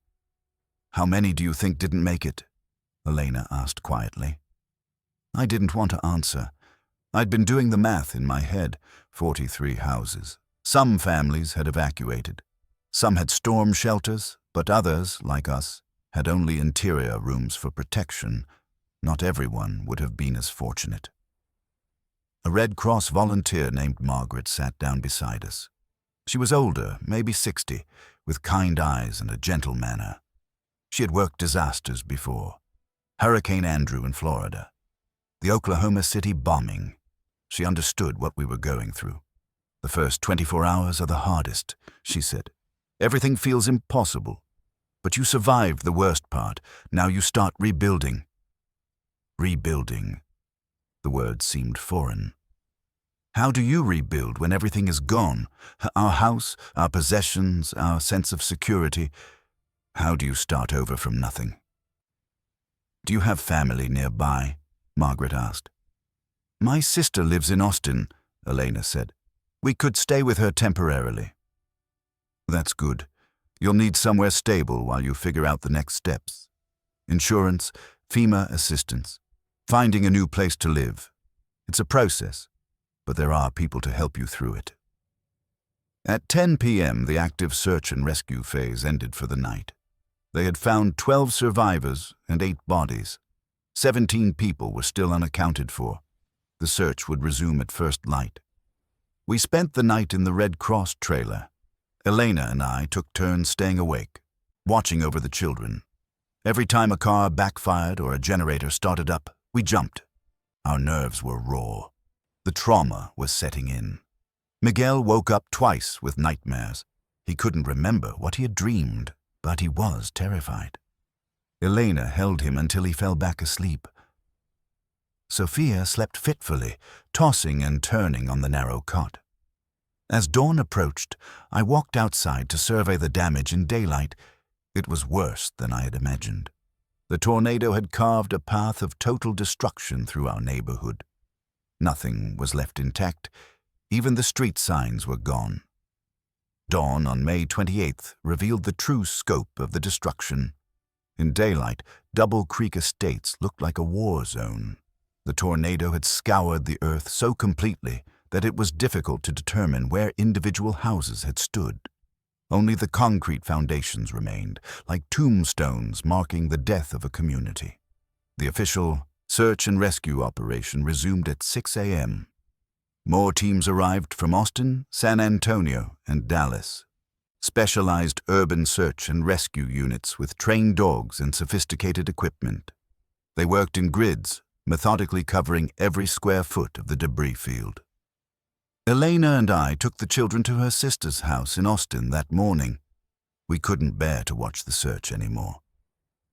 "How many do you think didn't make it?" Elena asked quietly. I didn't want to answer. I'd been doing the math in my head. 43 houses. Some families had evacuated. Some had storm shelters, but others, like us, had only interior rooms for protection. Not everyone would have been as fortunate. A Red Cross volunteer named Margaret sat down beside us. She was older, maybe 60, with kind eyes and a gentle manner. She had worked disasters before. Hurricane Andrew in Florida. The Oklahoma City bombing. She understood what we were going through. "The first 24 hours are the hardest," she said. "Everything feels impossible. But you survived the worst part. Now you start rebuilding." Rebuilding. The word seemed foreign. How do you rebuild when everything is gone? Our house, our possessions, our sense of security. How do you start over from nothing? "Do you have family nearby?" Margaret asked. "My sister lives in Austin," Elena said. "We could stay with her temporarily." "That's good. You'll need somewhere stable while you figure out the next steps. Insurance, FEMA assistance, finding a new place to live. It's a process, but there are people to help you through it." At 10 p.m., the active search and rescue phase ended for the night. They had found 12 survivors and 8 bodies. 17 people were still unaccounted for. The search would resume at first light. We spent the night in the Red Cross trailer. Elena and I took turns staying awake, watching over the children. Every time a car backfired or a generator started up, we jumped. Our nerves were raw. The trauma was setting in. Miguel woke up twice with nightmares. He couldn't remember what he had dreamed, but he was terrified. Elena held him until he fell back asleep. Sophia slept fitfully, tossing and turning on the narrow cot. As dawn approached, I walked outside to survey the damage in daylight. It was worse than I had imagined. The tornado had carved a path of total destruction through our neighborhood. Nothing was left intact. Even the street signs were gone. Dawn on May 28th revealed the true scope of the destruction. In daylight, Double Creek Estates looked like a war zone. The tornado had scoured the earth so completely that it was difficult to determine where individual houses had stood. Only the concrete foundations remained, like tombstones marking the death of a community. The official search and rescue operation resumed at 6 a.m. More teams arrived from Austin, San Antonio, and Dallas. Specialized urban search and rescue units with trained dogs and sophisticated equipment. They worked in grids, methodically covering every square foot of the debris field. Elena and I took the children to her sister's house in Austin that morning. We couldn't bear to watch the search anymore.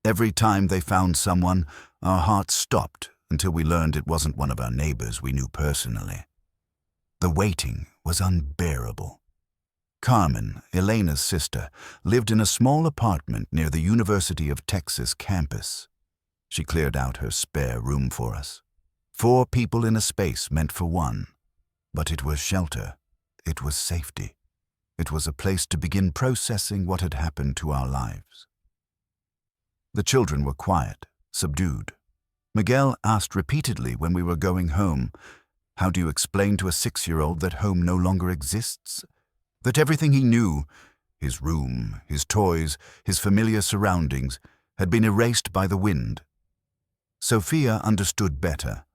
Every time they found someone, our hearts stopped until we learned it wasn't one of our neighbors we knew personally. The waiting was unbearable. Carmen, Elena's sister, lived in a small apartment near the University of Texas campus. She cleared out her spare room for us. 4 people in a space meant for one. But it was shelter. It was safety. It was a place to begin processing what had happened to our lives. The children were quiet, subdued. Miguel asked repeatedly when we were going home, "How do you explain to a 6-year-old that home no longer exists? That everything he knew, his room, his toys, his familiar surroundings, had been erased by the wind?" Sophia understood better.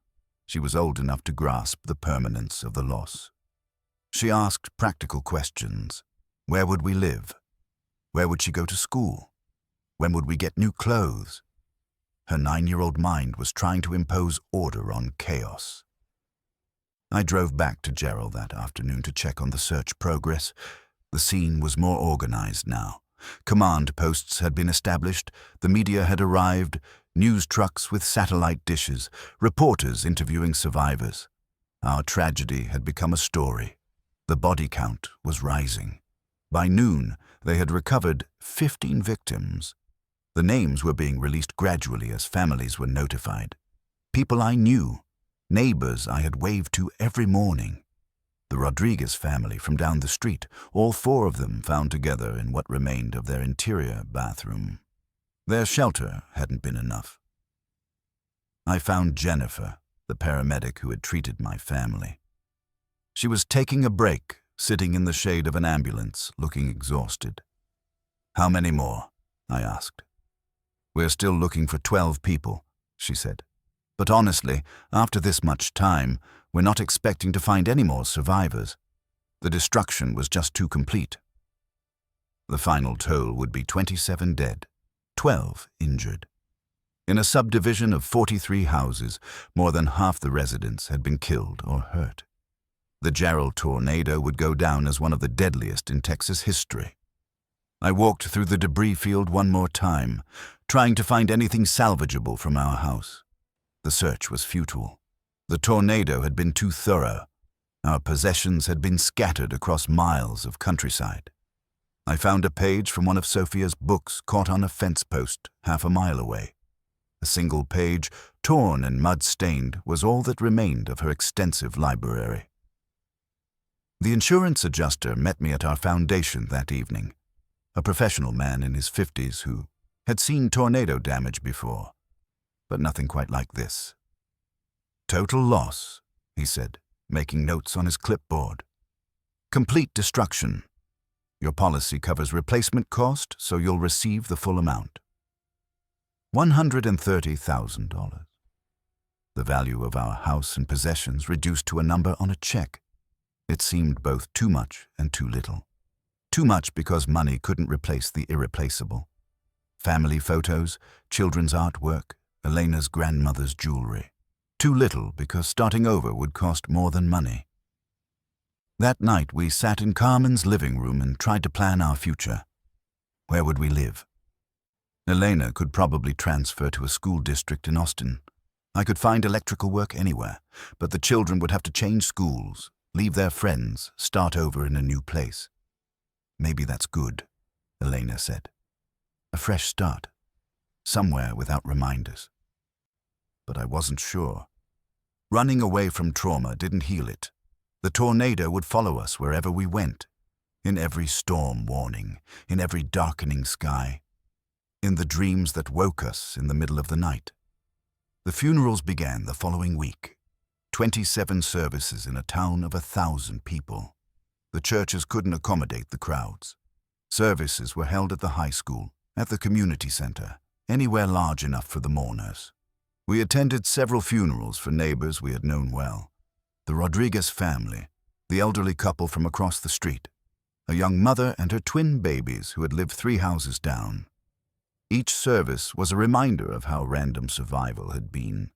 She was old enough to grasp the permanence of the loss. She asked practical questions. Where would we live? Where would she go to school? When would we get new clothes? Her 9-year-old mind was trying to impose order on chaos. I drove back to Jarrell that afternoon to check on the search progress. The scene was more organized now. Command posts had been established, the media had arrived, news trucks with satellite dishes, reporters interviewing survivors. Our tragedy had become a story. The body count was rising. By noon, they had recovered 15 victims. The names were being released gradually as families were notified. People I knew, neighbors I had waved to every morning. The Rodriguez family from down the street, all four of them found together in what remained of their interior bathroom. Their shelter hadn't been enough. I found Jennifer, the paramedic who had treated my family. She was taking a break, sitting in the shade of an ambulance, looking exhausted. "How many more?" I asked. "We're still looking for 12 people," she said. "But honestly, after this much time, we're not expecting to find any more survivors. The destruction was just too complete." The final toll would be 27 dead, 12 injured. In a subdivision of 43 houses, more than half the residents had been killed or hurt. The Jarrell Tornado would go down as one of the deadliest in Texas history. I walked through the debris field one more time, trying to find anything salvageable from our house. The search was futile. The tornado had been too thorough. Our possessions had been scattered across miles of countryside. I found a page from one of Sophia's books caught on a fence post half a mile away. A single page, torn and mud-stained, was all that remained of her extensive library. The insurance adjuster met me at our foundation that evening, a professional man in his 50s who had seen tornado damage before, but nothing quite like this. "Total loss," he said, making notes on his clipboard. "Complete destruction. Your policy covers replacement cost, so you'll receive the full amount. $130,000. The value of our house and possessions reduced to a number on a check. It seemed both too much and too little. Too much because money couldn't replace the irreplaceable. Family photos, children's artwork, Elena's grandmother's jewelry. Too little because starting over would cost more than money. That night we sat in Carmen's living room and tried to plan our future. Where would we live? Elena could probably transfer to a school district in Austin. I could find electrical work anywhere, but the children would have to change schools, leave their friends, start over in a new place. "Maybe that's good," Elena said. "A fresh start, somewhere without reminders." But I wasn't sure. Running away from trauma didn't heal it. The tornado would follow us wherever we went, in every storm warning, in every darkening sky, in the dreams that woke us in the middle of the night. The funerals began the following week. 27 services in a town of 1,000 people. The churches couldn't accommodate the crowds. Services were held at the high school, at the community center, anywhere large enough for the mourners. We attended several funerals for neighbors we had known well. The Rodriguez family, the elderly couple from across the street, a young mother and her twin babies who had lived 3 houses down. Each service was a reminder of how random survival had been.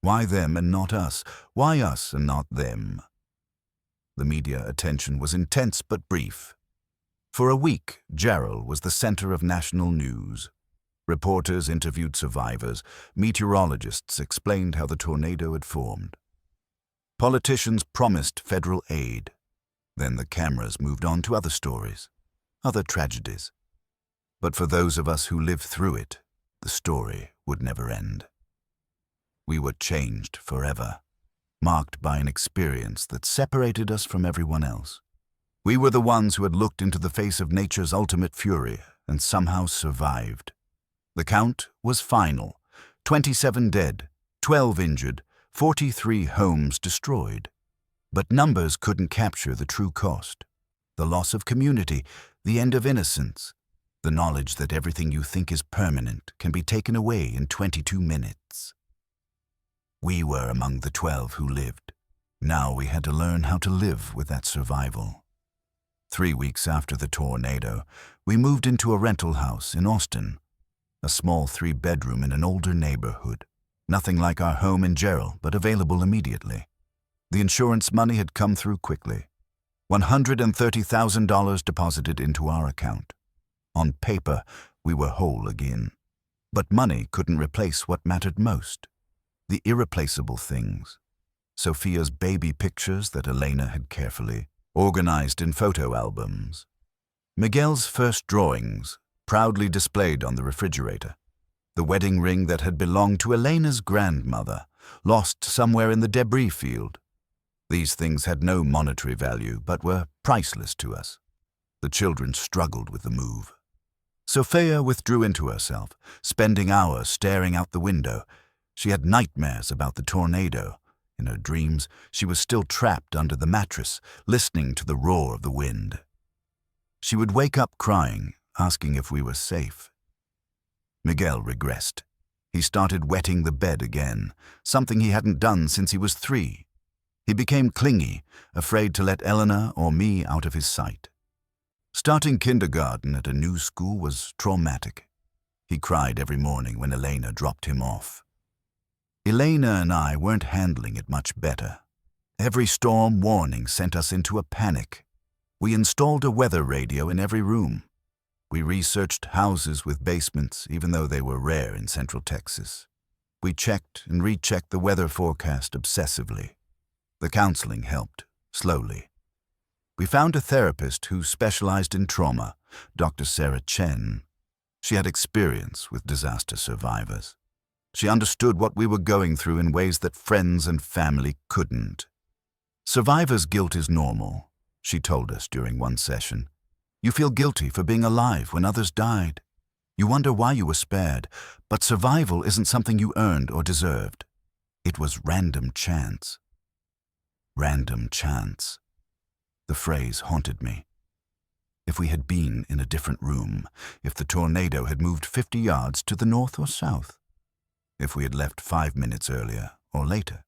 Why them and not us? Why us and not them? The media attention was intense but brief. For a week, Jarrell was the center of national news. Reporters interviewed survivors. Meteorologists explained how the tornado had formed. Politicians promised federal aid. Then the cameras moved on to other stories, other tragedies. But for those of us who lived through it, the story would never end. We were changed forever, marked by an experience that separated us from everyone else. We were the ones who had looked into the face of nature's ultimate fury and somehow survived. The count was final: 27 dead, 12 injured, 43 homes destroyed. But numbers couldn't capture the true cost. The loss of community, the end of innocence, the knowledge that everything you think is permanent can be taken away in 22 minutes. We were among the 12 who lived. Now we had to learn how to live with that survival. 3 weeks after the tornado, we moved into a rental house in Austin, a small 3-bedroom in an older neighborhood. Nothing like our home in Jarrell, but available immediately. The insurance money had come through quickly. $130,000 deposited into our account. On paper, we were whole again. But money couldn't replace what mattered most: the irreplaceable things. Sophia's baby pictures that Elena had carefully organized in photo albums. Miguel's first drawings, proudly displayed on the refrigerator. The wedding ring that had belonged to Elena's grandmother, lost somewhere in the debris field. These things had no monetary value, but were priceless to us. The children struggled with the move. Sophia withdrew into herself, spending hours staring out the window. She had nightmares about the tornado. In her dreams, she was still trapped under the mattress, listening to the roar of the wind. She would wake up crying, asking if we were safe. Miguel regressed. He started wetting the bed again, something he hadn't done since he was 3. He became clingy, afraid to let Elena or me out of his sight. Starting kindergarten at a new school was traumatic. He cried every morning when Elena dropped him off. Elena and I weren't handling it much better. Every storm warning sent us into a panic. We installed a weather radio in every room. We researched houses with basements, even though they were rare in Central Texas. We checked and rechecked the weather forecast obsessively. The counseling helped, slowly. We found a therapist who specialized in trauma, Dr. Sarah Chen. She had experience with disaster survivors. She understood what we were going through in ways that friends and family couldn't. Survivor's guilt is normal, she told us during one session. You feel guilty for being alive when others died. You wonder why you were spared, but survival isn't something you earned or deserved. It was random chance. Random chance. The phrase haunted me. If we had been in a different room, if the tornado had moved 50 yards to the north or south, if we had left 5 minutes earlier or later,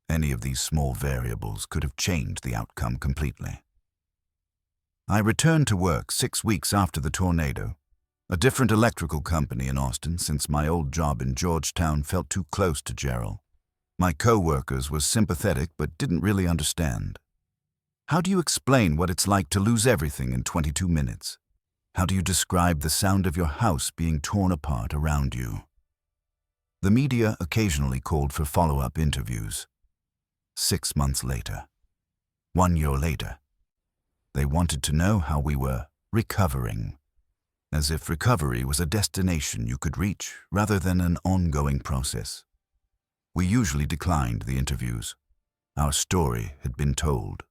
any of these small variables could have changed the outcome completely. I returned to work 6 weeks after the tornado, a different electrical company in Austin since my old job in Georgetown felt too close to Jarrell. My co-workers were sympathetic but didn't really understand. How do you explain what it's like to lose everything in 22 minutes? How do you describe the sound of your house being torn apart around you? The media occasionally called for follow-up interviews. 6 months later, 1 year later, they wanted to know how we were recovering, as if recovery was a destination you could reach rather than an ongoing process. We usually declined the interviews. Our story had been told.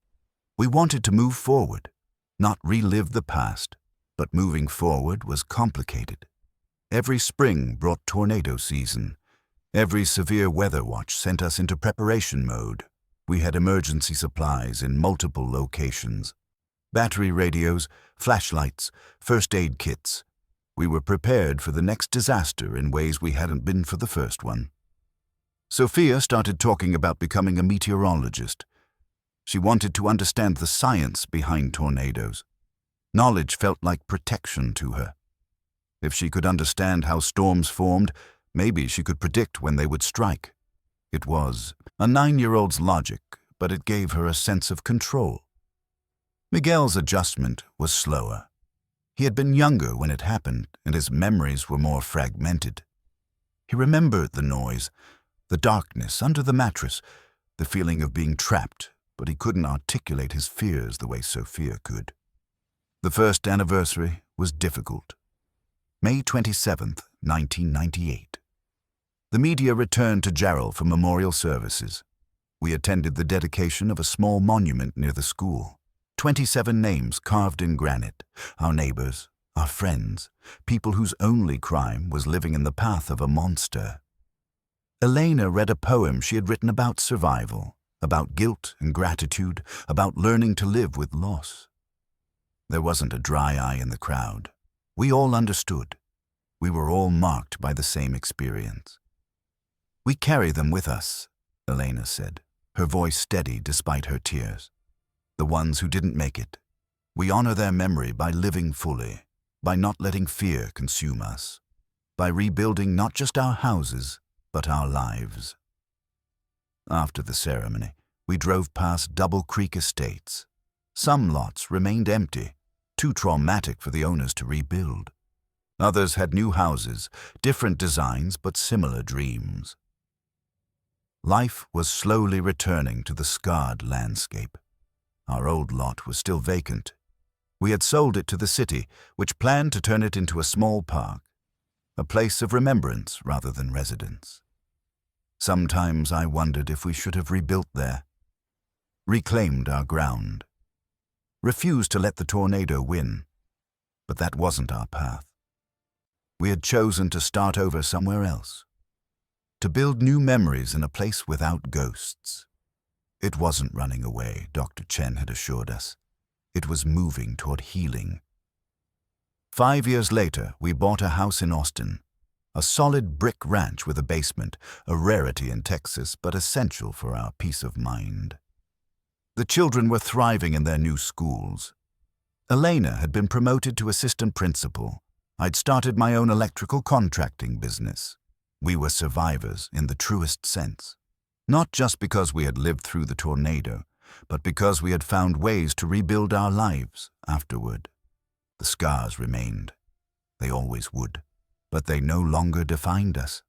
We wanted to move forward, not relive the past, but moving forward was complicated. Every spring brought tornado season. Every severe weather watch sent us into preparation mode. We had emergency supplies in multiple locations. Battery radios, flashlights, first aid kits. We were prepared for the next disaster in ways we hadn't been for the first one. Sophia started talking about becoming a meteorologist. She wanted to understand the science behind tornadoes. Knowledge felt like protection to her. If she could understand how storms formed, maybe she could predict when they would strike. It was a 9-year-old's logic, but it gave her a sense of control. Miguel's adjustment was slower. He had been younger when it happened, and his memories were more fragmented. He remembered the noise, the darkness under the mattress, the feeling of being trapped, but he couldn't articulate his fears the way Sophia could. The first anniversary was difficult. May 27th, 1998. The media returned to Jarrell for memorial services. We attended the dedication of a small monument near the school. 27 names carved in granite, our neighbors, our friends, people whose only crime was living in the path of a monster. Elena read a poem she had written about survival, about guilt and gratitude, about learning to live with loss. There wasn't a dry eye in the crowd. We all understood. We were all marked by the same experience. We carry them with us, Elena said, her voice steady despite her tears. The ones who didn't make it. We honor their memory by living fully, by not letting fear consume us, by rebuilding not just our houses, but our lives. After the ceremony, we drove past Double Creek Estates. Some lots remained empty, too traumatic for the owners to rebuild. Others had new houses, different designs but similar dreams. Life was slowly returning to the scarred landscape. Our old lot was still vacant. We had sold it to the city, which planned to turn it into a small park. a place of remembrance rather than residence. Sometimes I wondered if we should have rebuilt there, reclaimed our ground, refused to let the tornado win, but that wasn't our path. We had chosen to start over somewhere else, to build new memories in a place without ghosts. It wasn't running away, Dr. Chen had assured us. It was moving toward healing. 5 years later, we bought a house in Austin, a solid brick ranch with a basement, a rarity in Texas, but essential for our peace of mind. The children were thriving in their new schools. Elena had been promoted to assistant principal. I'd started my own electrical contracting business. We were survivors in the truest sense. Not just because we had lived through the tornado, but because we had found ways to rebuild our lives afterward. The scars remained. They always would, but they no longer defined us.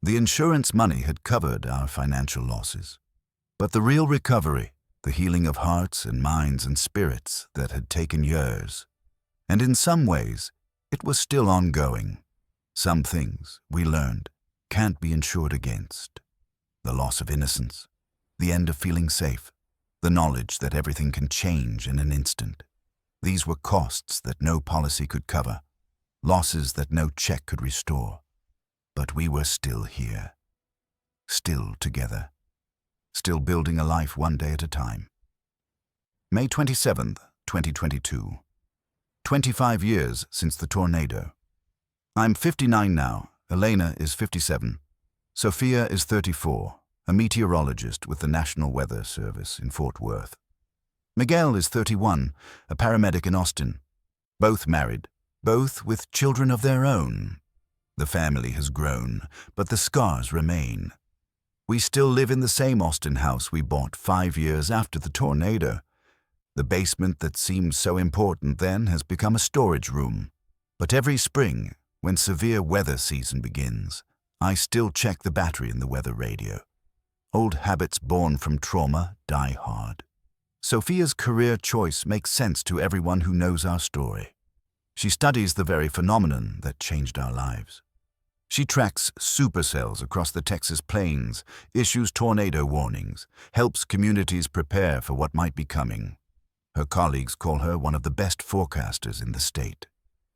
The insurance money had covered our financial losses, but the real recovery, the healing of hearts and minds and spirits that had taken years, and in some ways, it was still ongoing. Some things, we learned, can't be insured against. The loss of innocence, the end of feeling safe, the knowledge that everything can change in an instant. These were costs that no policy could cover, losses that no check could restore. But we were still here, still together, still building a life one day at a time. May 27th, 2022. 25 years since the tornado. I'm 59 now, Elena is 57. Sophia is 34, a meteorologist with the National Weather Service in Fort Worth. Miguel is 31, a paramedic in Austin. Both married, both with children of their own. The family has grown, but the scars remain. We still live in the same Austin house we bought 5 years after the tornado. The basement that seemed so important then has become a storage room. But every spring, when severe weather season begins, I still check the battery in the weather radio. Old habits born from trauma die hard. Sophia's career choice makes sense to everyone who knows our story. She studies the very phenomenon that changed our lives. She tracks supercells across the Texas plains, issues tornado warnings, helps communities prepare for what might be coming. Her colleagues call her one of the best forecasters in the state.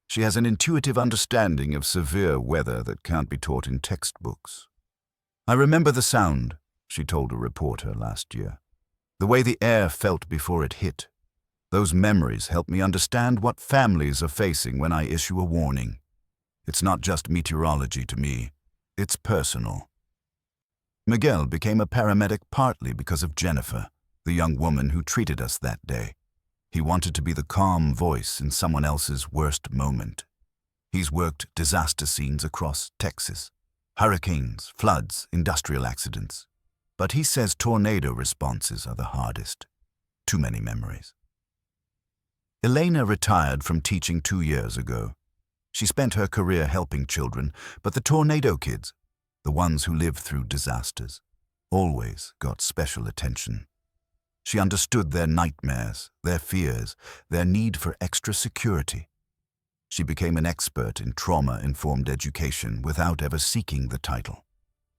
She has an intuitive understanding of severe weather that can't be taught in textbooks. I remember the sound, she told a reporter last year. The way the air felt before it hit. Those memories help me understand what families are facing when I issue a warning. It's not just meteorology to me, it's personal. Miguel became a paramedic partly because of Jennifer, the young woman who treated us that day. He wanted to be the calm voice in someone else's worst moment. He's worked disaster scenes across Texas, hurricanes, floods, industrial accidents. But he says tornado responses are the hardest. Too many memories. Elena retired from teaching 2 years ago. She spent her career helping children, but the tornado kids, the ones who lived through disasters, always got special attention. She understood their nightmares, their fears, their need for extra security. She became an expert in trauma-informed education without ever seeking the title.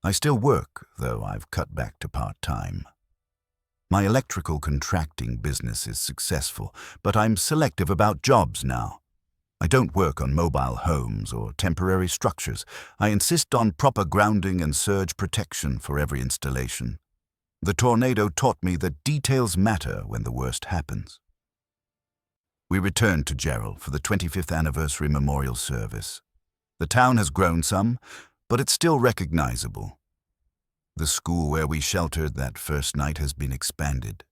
I still work, though I've cut back to part-time. My electrical contracting business is successful, but I'm selective about jobs now. I don't work on mobile homes or temporary structures. I insist on proper grounding and surge protection for every installation. The tornado taught me that details matter when the worst happens. We returned to Jarrell for the 25th anniversary memorial service. The town has grown some, but it's still recognizable. The school where we sheltered that first night has been expanded.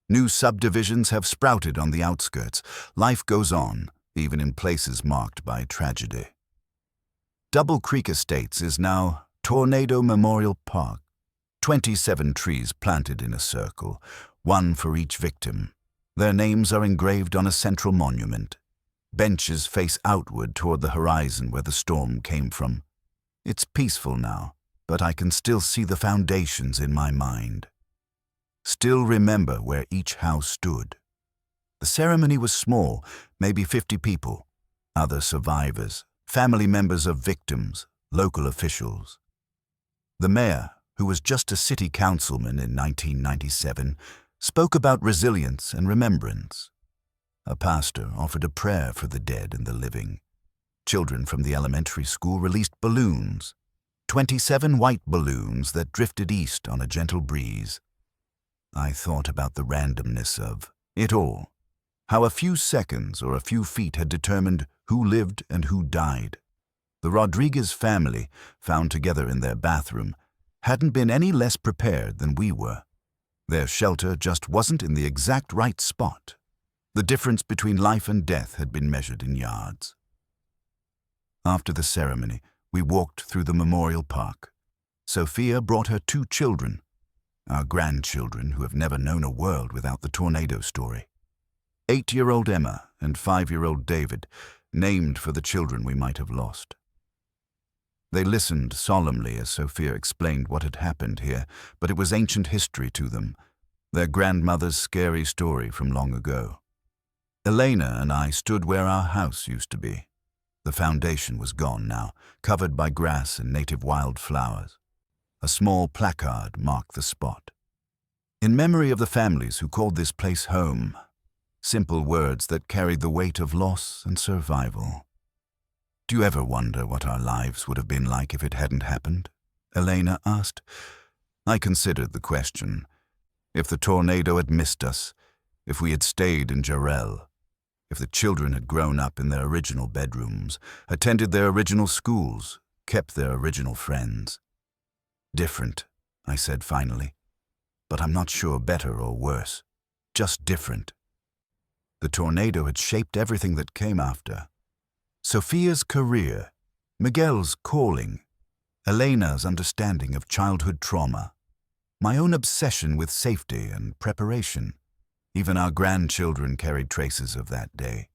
New subdivisions have sprouted on the outskirts. Life goes on, even in places marked by tragedy. Double Creek Estates is now Tornado Memorial Park. 27 trees planted in a circle, one for each victim. Their names are engraved on a central monument. Benches face outward toward the horizon where the storm came from. It's peaceful now, but I can still see the foundations in my mind. Still remember where each house stood. The ceremony was small, maybe 50 people. Other survivors, family members of victims, local officials. The mayor, who was just a city councilman in 1997, spoke about resilience and remembrance. A pastor offered a prayer for the dead and the living. Children from the elementary school released balloons, 27 white balloons that drifted east on a gentle breeze. I thought about the randomness of it all, how a few seconds or a few feet had determined who lived and who died. The Rodriguez family, found together in their bathroom, hadn't been any less prepared than we were. Their shelter just wasn't in the exact right spot. The difference between life and death had been measured in yards. After the ceremony, we walked through the memorial park. Sophia brought her 2 children, our grandchildren who have never known a world without the tornado story. 8-year-old Emma and 5-year-old David, named for the children we might have lost. They listened solemnly as Sophia explained what had happened here, but it was ancient history to them, their grandmother's scary story from long ago. Elena and I stood where our house used to be. The foundation was gone now, covered by grass and native wildflowers. A small placard marked the spot. In memory of the families who called this place home, simple words that carried the weight of loss and survival. Do you ever wonder what our lives would have been like if it hadn't happened? Elena asked. I considered the question. If the tornado had missed us, if we had stayed in Jarrell, if the children had grown up in their original bedrooms, attended their original schools, kept their original friends. Different, I said finally. But I'm not sure better or worse. Just different. The tornado had shaped everything that came after. Sophia's career, Miguel's calling, Elena's understanding of childhood trauma, my own obsession with safety and preparation. Even our grandchildren carried traces of that day.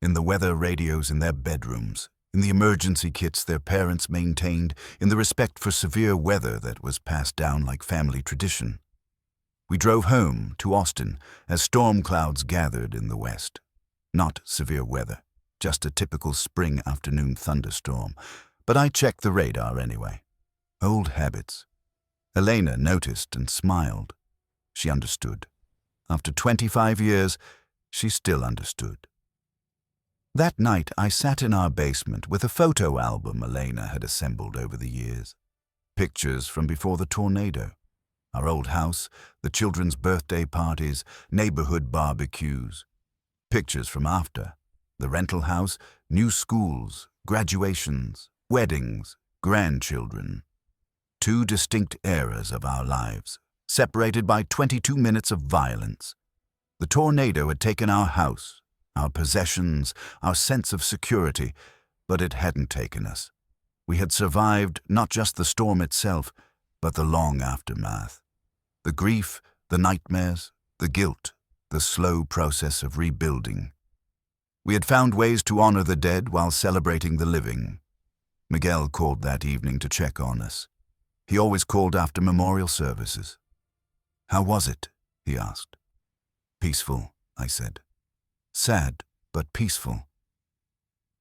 In the weather radios in their bedrooms, in the emergency kits their parents maintained, in the respect for severe weather that was passed down like family tradition. We drove home to Austin as storm clouds gathered in the west. Not severe weather, just a typical spring afternoon thunderstorm, but I checked the radar anyway. Old habits. Elena noticed and smiled. She understood. After 25 years, she still understood. That night, I sat in our basement with a photo album Elena had assembled over the years. Pictures from before the tornado. Our old house, the children's birthday parties, neighborhood barbecues. Pictures from after. The rental house, new schools, graduations, weddings, grandchildren. 2 distinct eras of our lives, separated by 22 minutes of violence. The tornado had taken our house, our possessions, our sense of security, but it hadn't taken us. We had survived not just the storm itself, but the long aftermath. The grief, the nightmares, the guilt, the slow process of rebuilding. We had found ways to honor the dead while celebrating the living. Miguel called that evening to check on us. He always called after memorial services. How was it? He asked. Peaceful, I said. Sad, but peaceful.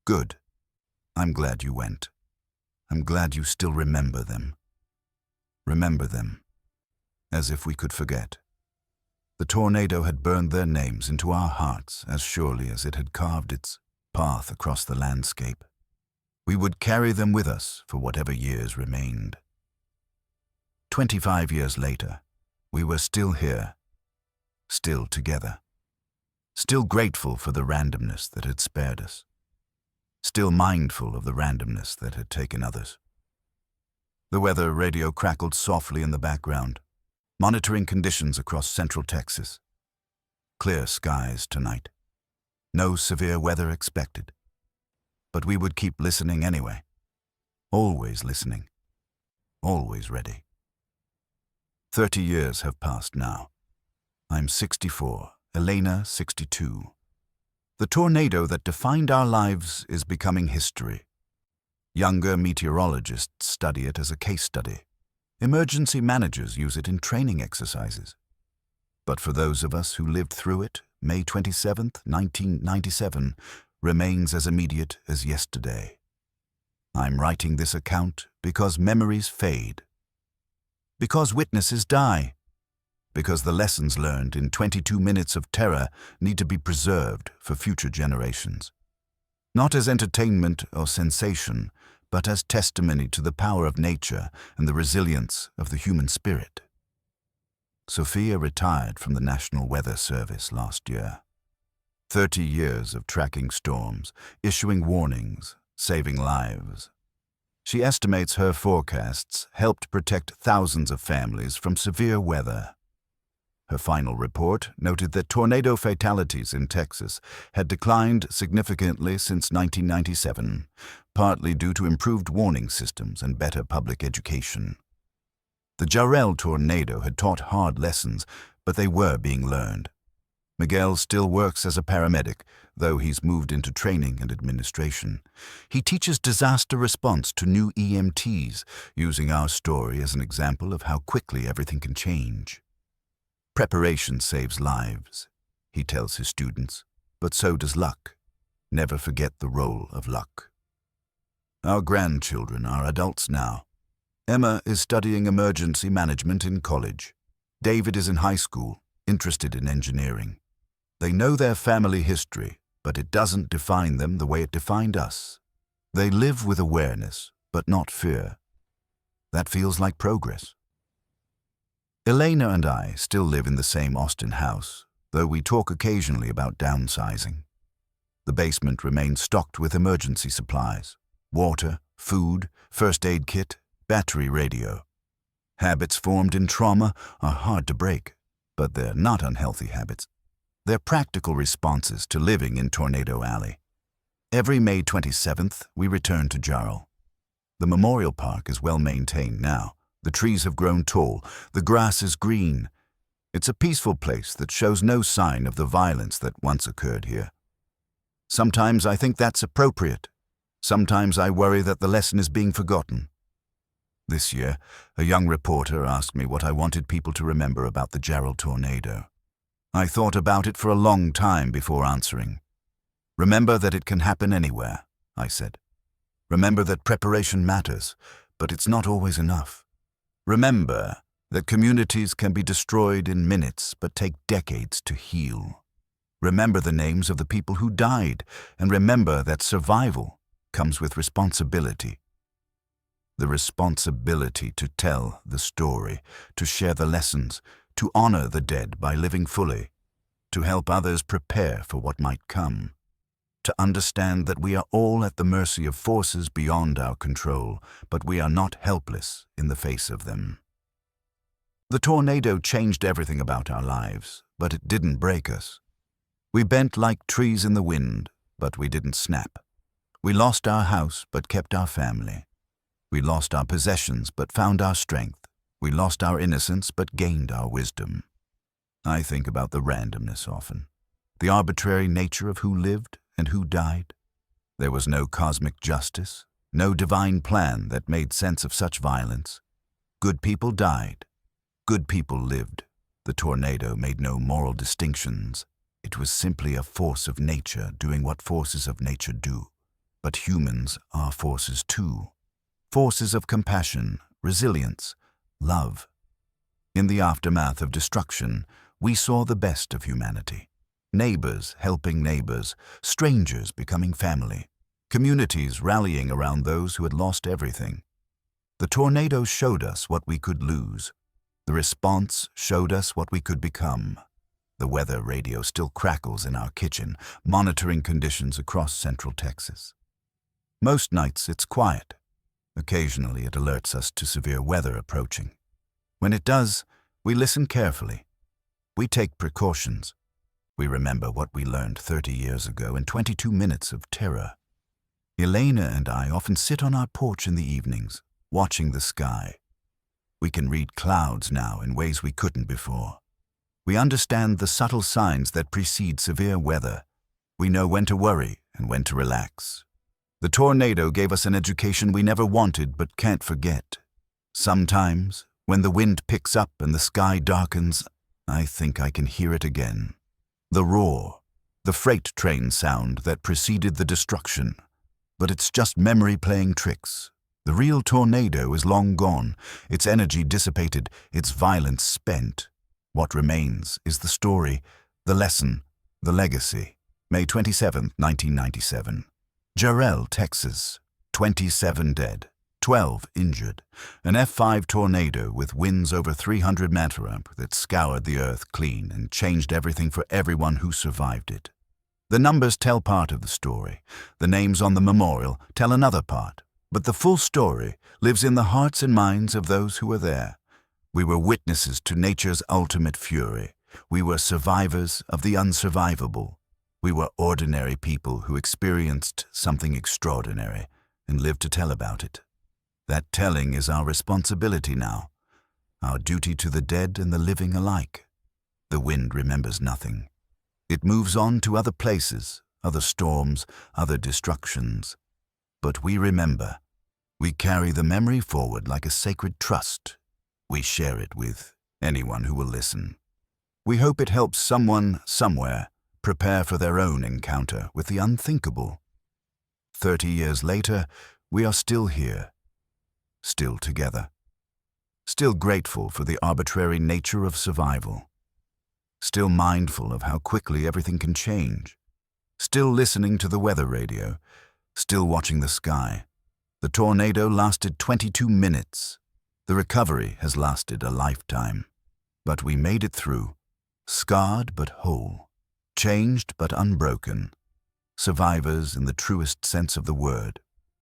Good. I'm glad you went. I'm glad you still remember them. Remember them. As if we could forget. The tornado had burned their names into our hearts as surely as it had carved its path across the landscape. We would carry them with us for whatever years remained. 25 years later, we were still here, still together, still grateful for the randomness that had spared us, still mindful of the randomness that had taken others. The weather radio crackled softly in the background, monitoring conditions across central Texas. Clear skies tonight. No severe weather expected. But we would keep listening anyway. Always listening. Always ready. 30 years have passed now. I'm 64, Elena 62. The tornado that defined our lives is becoming history. Younger meteorologists study it as a case study. Emergency managers use it in training exercises. But for those of us who lived through it, May 27, 1997, remains as immediate as yesterday. I'm writing this account because memories fade, because witnesses die, because the lessons learned in 22 minutes of terror need to be preserved for future generations. Not as entertainment or sensation, but as testimony to the power of nature and the resilience of the human spirit. Sophia retired from the National Weather Service last year. 30 years of tracking storms, issuing warnings, saving lives. She estimates her forecasts helped protect thousands of families from severe weather. Her final report noted that tornado fatalities in Texas had declined significantly since 1997, partly due to improved warning systems and better public education. The Jarrell Tornado had taught hard lessons, but they were being learned. Miguel still works as a paramedic, though he's moved into training and administration. He teaches disaster response to new EMTs, using our story as an example of how quickly everything can change. Preparation saves lives, he tells his students, but so does luck. Never forget the role of luck. Our grandchildren are adults now. Emma is studying emergency management in college. David is in high school, interested in engineering. They know their family history, but it doesn't define them the way it defined us. They live with awareness, but not fear. That feels like progress. Elena and I still live in the same Austin house, though we talk occasionally about downsizing. The basement remains stocked with emergency supplies: water, food, first aid kit, battery radio. Habits formed in trauma are hard to break, but they're not unhealthy habits. They're practical responses to living in Tornado Alley. Every May 27th, we return to Jarrell. The memorial park is well maintained now. The trees have grown tall, the grass is green. It's a peaceful place that shows no sign of the violence that once occurred here. Sometimes I think that's appropriate. Sometimes I worry that the lesson is being forgotten. This year, a young reporter asked me what I wanted people to remember about the Jarrell Tornado. I thought about it for a long time before answering. Remember that it can happen anywhere, I said. Remember that preparation matters, but it's not always enough. Remember that communities can be destroyed in minutes but take decades to heal. Remember the names of the people who died, and remember that survival comes with responsibility. The responsibility to tell the story, to share the lessons, to honor the dead by living fully, to help others prepare for what might come, to understand that we are all at the mercy of forces beyond our control, but we are not helpless in the face of them. The tornado changed everything about our lives, but it didn't break us. We bent like trees in the wind, but we didn't snap. We lost our house, but kept our family. We lost our possessions, but found our strength. We lost our innocence, but gained our wisdom. I think about the randomness often, the arbitrary nature of who lived and who died. There was no cosmic justice, no divine plan that made sense of such violence. Good people died. Good people lived. The tornado made no moral distinctions. It was simply a force of nature doing what forces of nature do. But humans are forces too. Forces of compassion, resilience, love. In the aftermath of destruction, we saw the best of humanity. Neighbors helping neighbors, strangers becoming family, communities rallying around those who had lost everything. The tornado showed us what we could lose. The response showed us what we could become. The weather radio still crackles in our kitchen, monitoring conditions across central Texas. Most nights it's quiet. Occasionally it alerts us to severe weather approaching. When it does, we listen carefully. We take precautions. We remember what we learned 30 years ago in 22 minutes of terror. Elena and I often sit on our porch in the evenings, watching the sky. We can read clouds now in ways we couldn't before. We understand the subtle signs that precede severe weather. We know when to worry and when to relax. The tornado gave us an education we never wanted but can't forget. Sometimes, when the wind picks up and the sky darkens, I think I can hear it again. The roar, the freight train sound that preceded the destruction. But it's just memory playing tricks. The real tornado is long gone, its energy dissipated, its violence spent. What remains is the story, the lesson, the legacy. May 27, 1997. Jarrell, Texas. 27 dead, 12 injured. An F5 tornado with winds over 300 mph that scoured the earth clean and changed everything for everyone who survived it. The numbers tell part of the story. The names on the memorial tell another part. But the full story lives in the hearts and minds of those who were there. We were witnesses to nature's ultimate fury. We were survivors of the unsurvivable. We were ordinary people who experienced something extraordinary and lived to tell about it. That telling is our responsibility now, our duty to the dead and the living alike. The wind remembers nothing. It moves on to other places, other storms, other destructions. But we remember. We carry the memory forward like a sacred trust. We share it with anyone who will listen. We hope it helps someone, somewhere, prepare for their own encounter with the unthinkable. 30 years later, we are still here, still together, still grateful for the arbitrary nature of survival, still mindful of how quickly everything can change, still listening to the weather radio, still watching the sky. The tornado lasted 22 minutes. The recovery has lasted a lifetime. But we made it through, scarred but whole, changed but unbroken, survivors in the truest sense of the word.